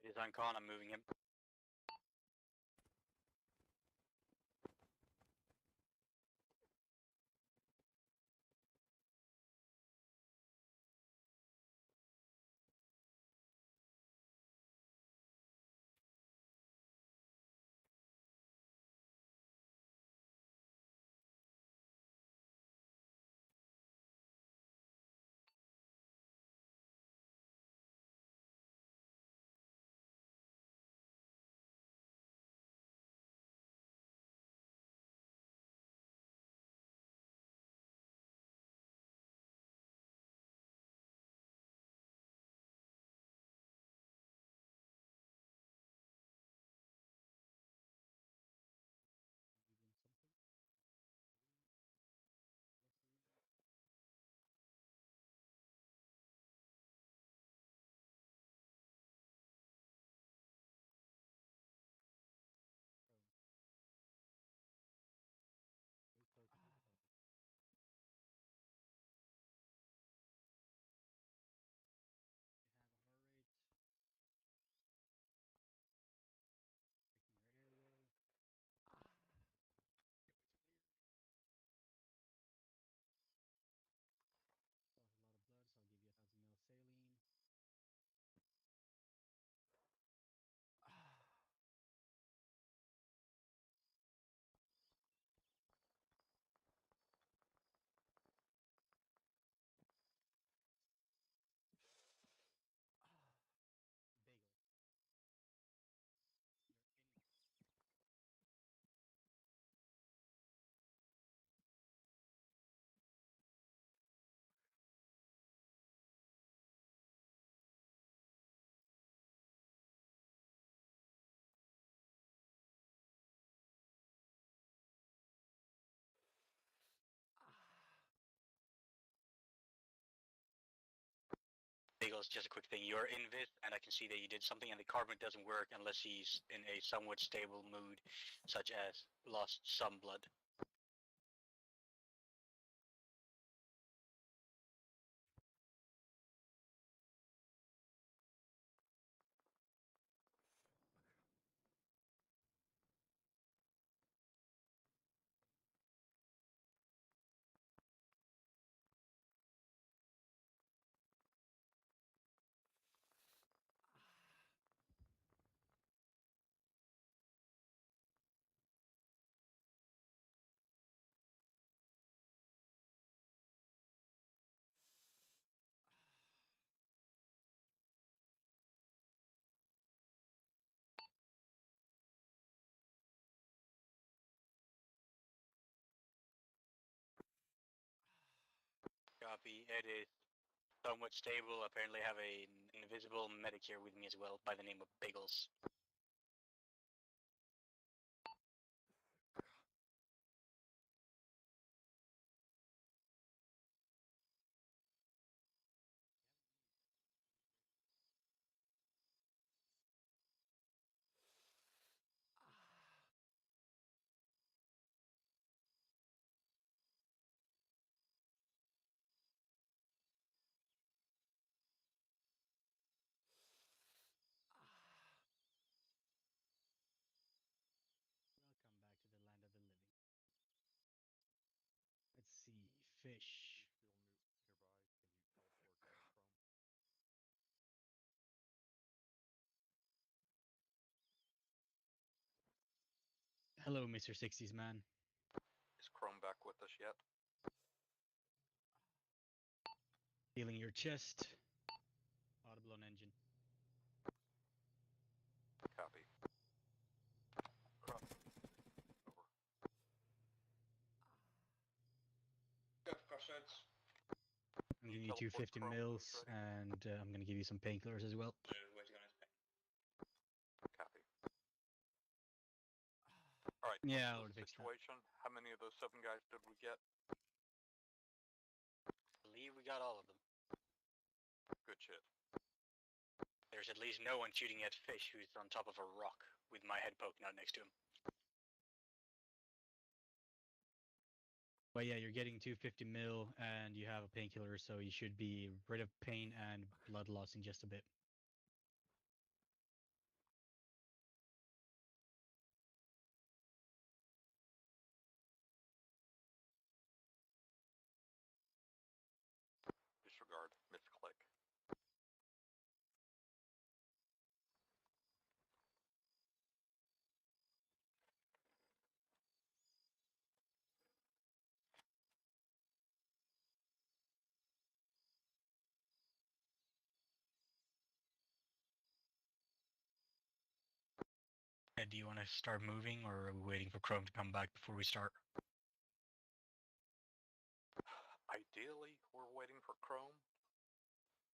It is on con, I'm moving him. Bagels, just a quick thing. You're invis, and I can see that you did something, and the carbon doesn't work unless he's in a somewhat stable mood, such as lost some blood. Copy. It is somewhat stable. Apparently, have an invisible medic here with me as well, by the name of Bagels. Welcome back to the land of the living. Let's see, fish. You're still nearby. Can you teleport Chrome? Hello, Mr. 60s man. Is Chrome back with us yet? Feeling your chest. Audible on engine. Copy. Chrome. Over. Go for crossroads. I'm You giving you teleport 250 Chrome when mils, it's ready? and I'm gonna give you some painkillers as well. Waiting on his ping. Copy. All right. Yeah, I so would the fix that. situation. How many of those 7 guys did we get? I believe we got all of them. Good shit. There's at least no one shooting at Fish, who's on top of a rock with my head poking out next to him. But yeah, you're getting 250 mil, and you have a painkiller, so you should be rid of pain and blood loss in just a bit. Disregard. Misclick. Do you want to start moving, or are we waiting for Chrome to come back before we start? Ideally, we're waiting for Chrome,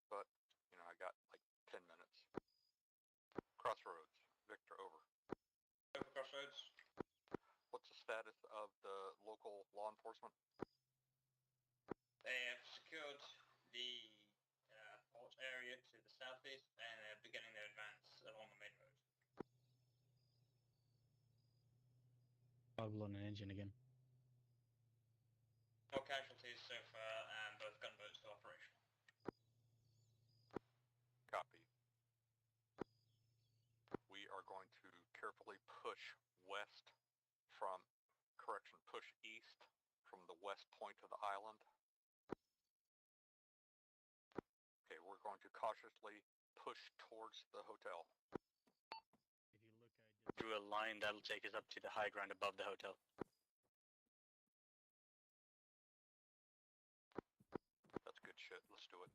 but, I got like 10 minutes. Crossroads. Victor, over. Go for crossroads. What's the status of the local law enforcement? They have secured the port area to the southeast and are beginning their advance along the main road. Audible on an engine again. No casualties so far, and both gunboats are operational. Copy. We are going to carefully push west from, push east from the west point of the island. Okay, we're going to cautiously push towards the hotel. If you look, I just Through a line that'll take us up to the high ground above the hotel. That's good shit. Let's do it.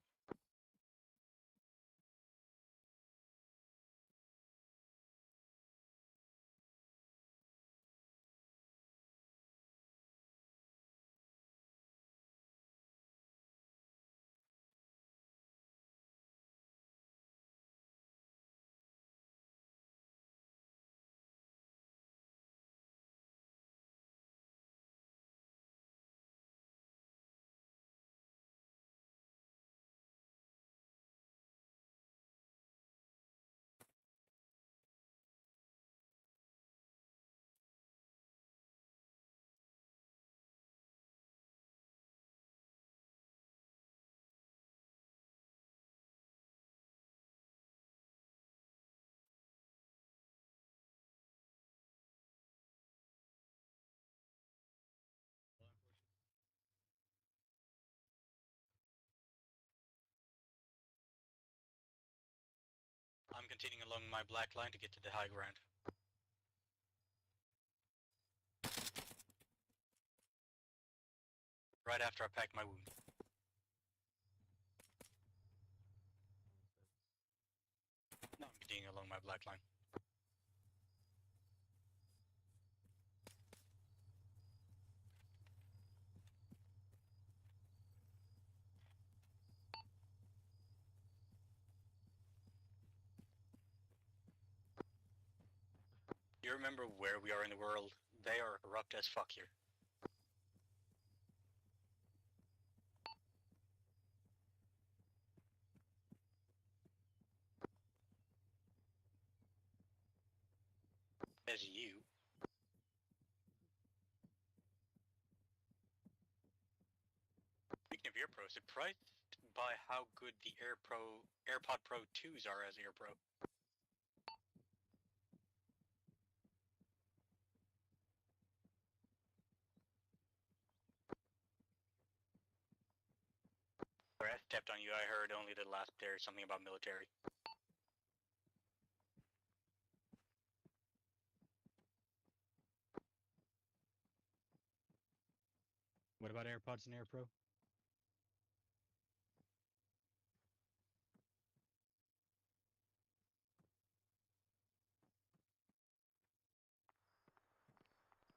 continuing along my black line to get to the high ground. Right after I packed my wound. No, I'm continuing along my black line. You remember where we are in the world? They are corrupt as fuck here. As you. Speaking of AirPro, surprised by how good the AirPod Pro 2s are as AirPro. Sorry, I stepped on you. I heard only the last there, something about military. What about AirPods and AirPro?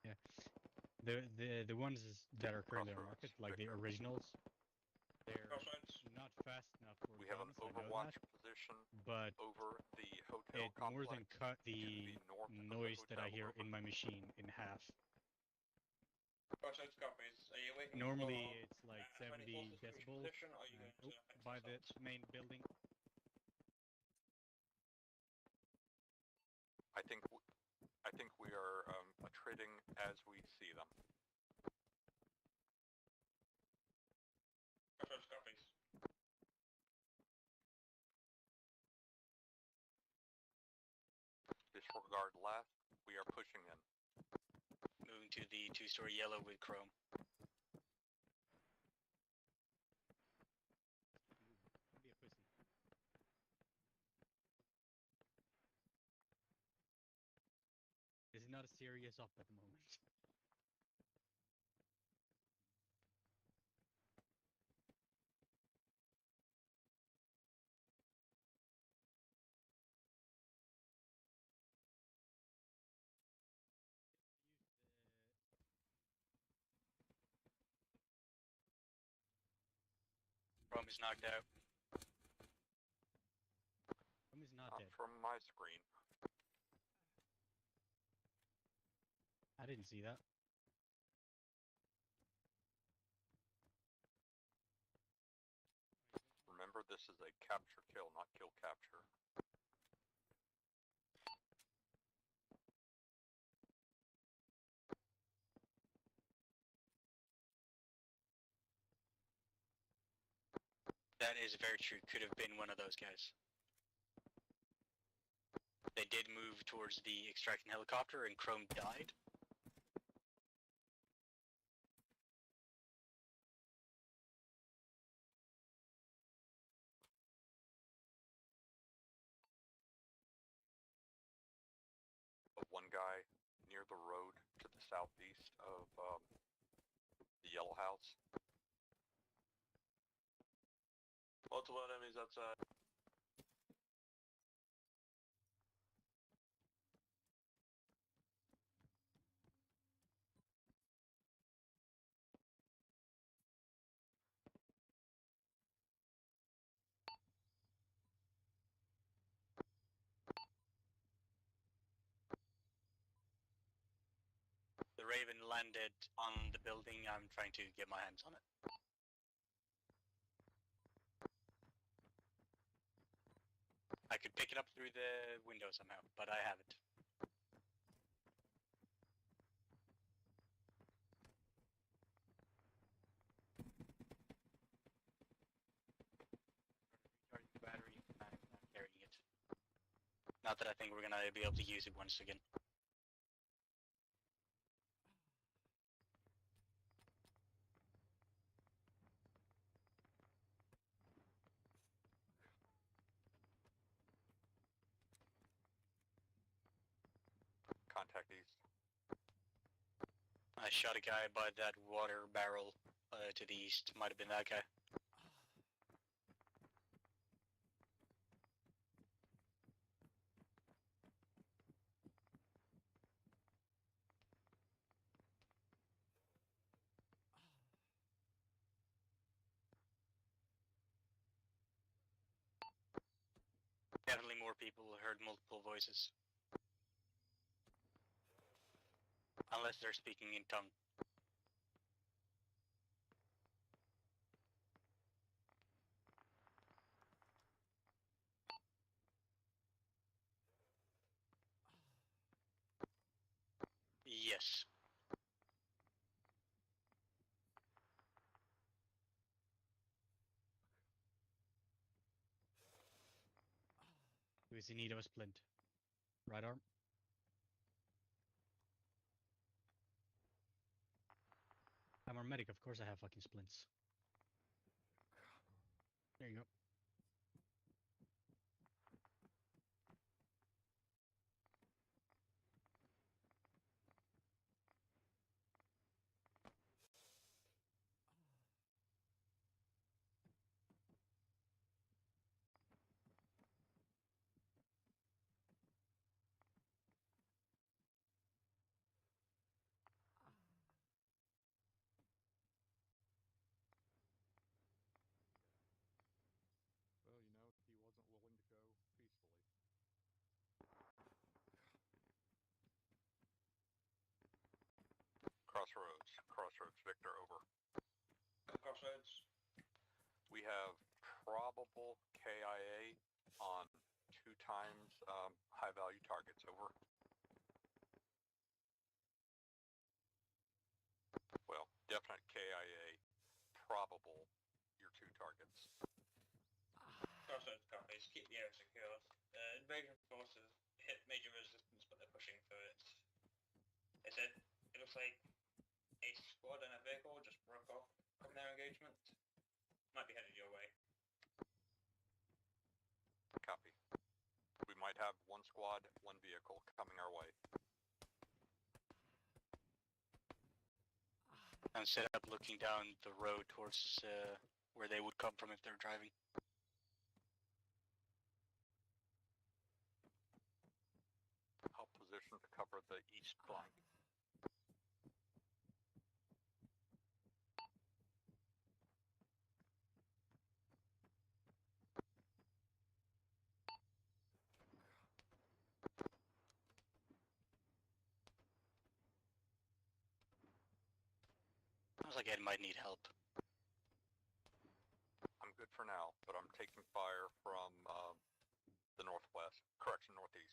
Yeah, the ones that are currently on the market, like the originals, they're not fast enough for We have an guns. I know overwatch that, position but over the hotel it more than complex cut to the north of the noise that I hotel hear over. in my machine in half. Crossroads copies. Are you waiting Normally for it's like as many 70 forces to reach decibels position, or are you going to fence by the yourselves? main building. I think we are trading as we see them. Crossroads copies. Disregard left. We are pushing in. Moving to the two-story yellow with chrome. Don't be a pussy. This is not a serious op at the moment. Chrome is knocked out. Chrome is not Not dead. from my screen. I didn't see that. Remember, this is a capture kill, not kill capture. That is very true. Could have been one of those guys. They did move towards the extraction helicopter and Chrome died. One guy near the road to the southeast of the yellow house. Multiple enemies outside. The Raven landed on the building. I'm trying to get my hands on it. I could pick it up through the window somehow, but I haven't. Recharging the battery. I'm not carrying it. Not that I think we're gonna be able to use it once again. contact east. I shot a guy by that water barrel to the east. Might have been that guy. Definitely more people heard multiple voices. Unless they're speaking in tongue. Yes. Who is in need of a splint? Right arm? I'm our medic, of course I have fucking splints. There you go. Well, you know, he wasn't willing to go peacefully. Crossroads, Victor, over. Crossroads. We have probable KIA on 2 times high value targets, over. Well, definite KIA, probable your 2 targets. Crossroads copies. Keep the area secure. Invasion forces hit major resistance, but they're pushing through it. They said it looks like a squad and a vehicle just broke off from their engagement. Might be headed your way. Copy. We might have 1 squad, 1 vehicle coming our way. I'm set up looking down the road towards where they would come from if they're driving. I'll position to cover the east flank. Sounds like Ed might need help. I'm good for now, but I'm taking fire from the northwest. Correction, northeast.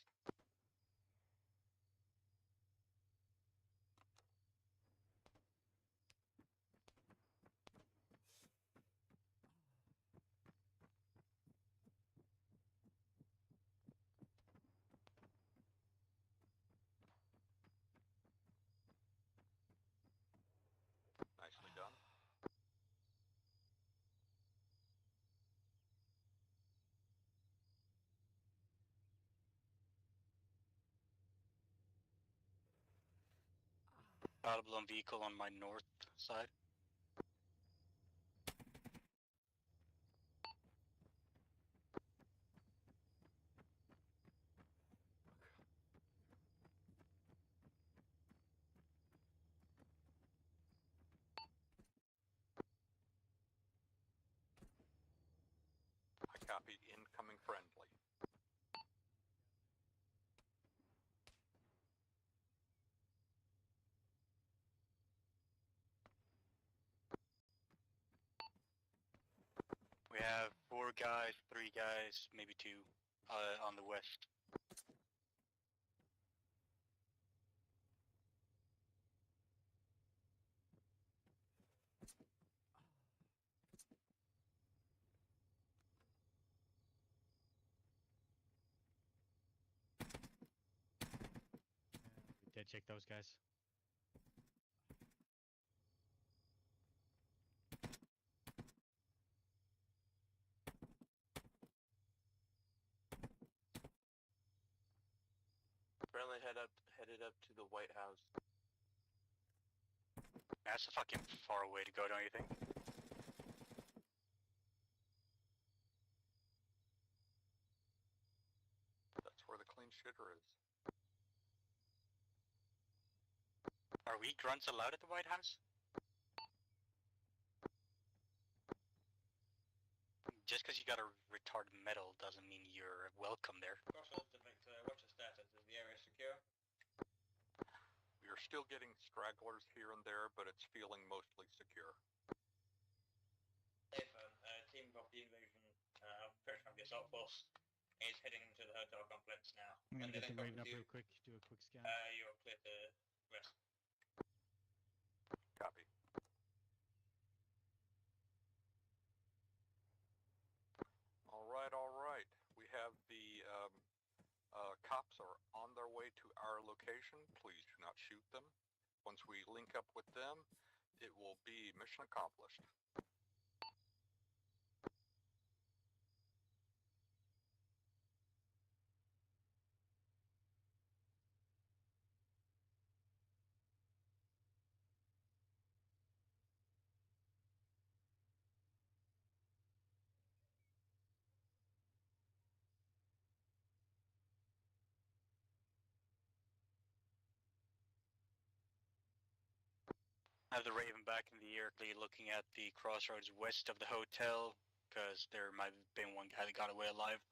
Nicely done. Audible on vehicle on my north side. I copy incoming friendly. We have 4 guys, 3 guys, maybe 2 on the west. We did check those guys. Friendly headed up to the White House. That's a fucking far way to go, don't you think? That's where the clean shitter is. Are we grunts allowed at the White House? Just because you got a retarded medal doesn't mean you're welcome there. Crossroads to Victor, what's the status? Is the area secure? We are still getting stragglers here and there, but it's feeling mostly secure. Nathan, team of the invasion, version of the assault force, is heading to the hotel complex now. I'm When gonna they get the then Raven up contact you, real quick, do a quick scan. you're clear to rest. Copy. All right. We have the cops are on their way to our location. Please do not shoot them. Once we link up with them, it will be mission accomplished. I have the Raven back in the air, looking at the crossroads west of the hotel, because there might have been one guy that got away alive.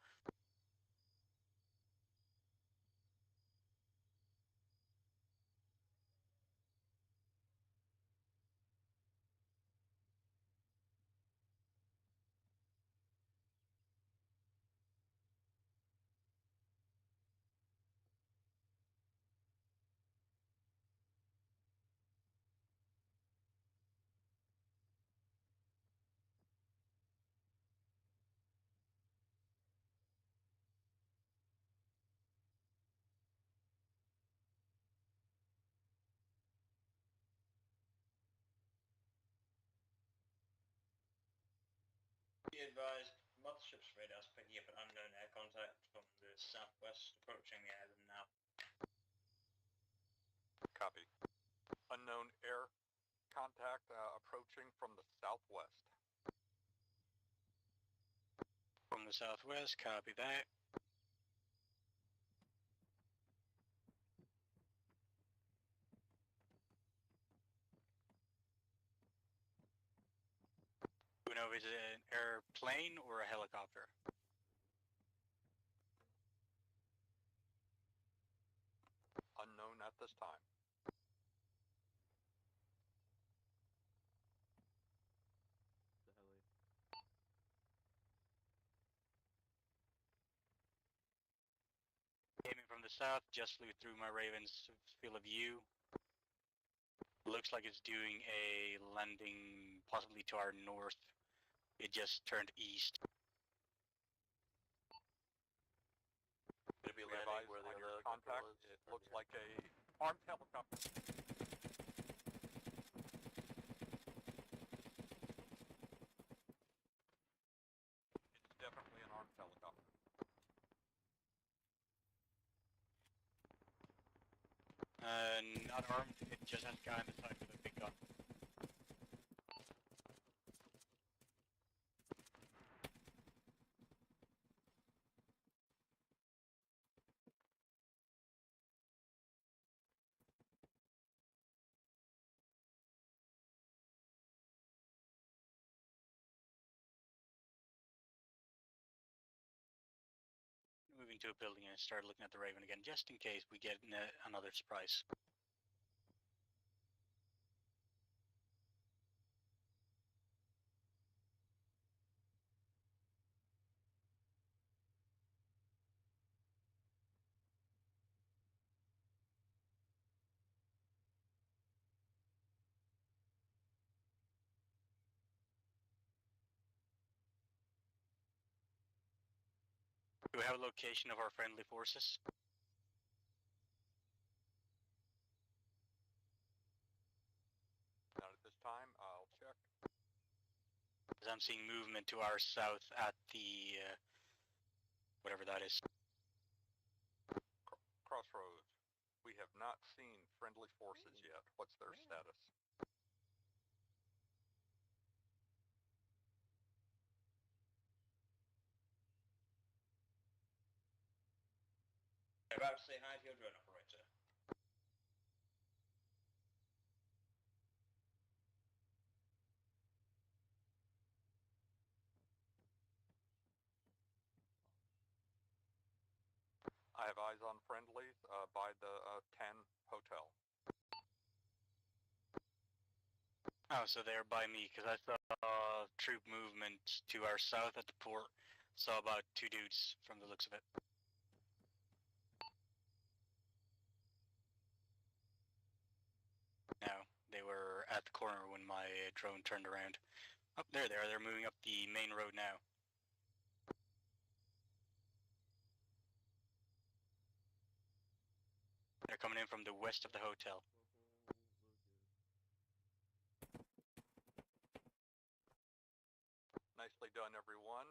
Be advised, Mothership's radar's picking up an unknown air contact from the southwest, approaching the island now. Copy. Unknown air contact approaching from the southwest. From the southwest, copy that. Do we know if it's an airplane or a helicopter? Unknown at this time. Aiming from the south, just flew through my Raven's field of view. Looks like it's doing a landing possibly to our north. It just turned east. It'll be landing where the other contact. It looks like a armed helicopter. It's definitely an armed helicopter. Not armed, it just has a guy on the side with a big gun. Moving to a building and start looking at the Raven again, just in case we get another surprise. Do we have a location of our friendly forces? Not at this time. I'll check. As I'm seeing movement to our south at the whatever that is. Crossroads. We have not not seen friendly forces yet. What's their status? About to say hi to your drone operator. I have eyes on friendlies by the 10 hotel. Oh, so they're by me, because I saw troop movement to our south at the port. Saw about 2 dudes from the looks of it. No, they were at the corner when my drone turned around. Oh, there they are. They're moving up the main road now. They're coming in from the west of the hotel. Nicely done, everyone.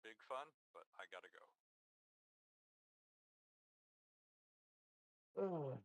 Big fun, but I gotta go. Oh.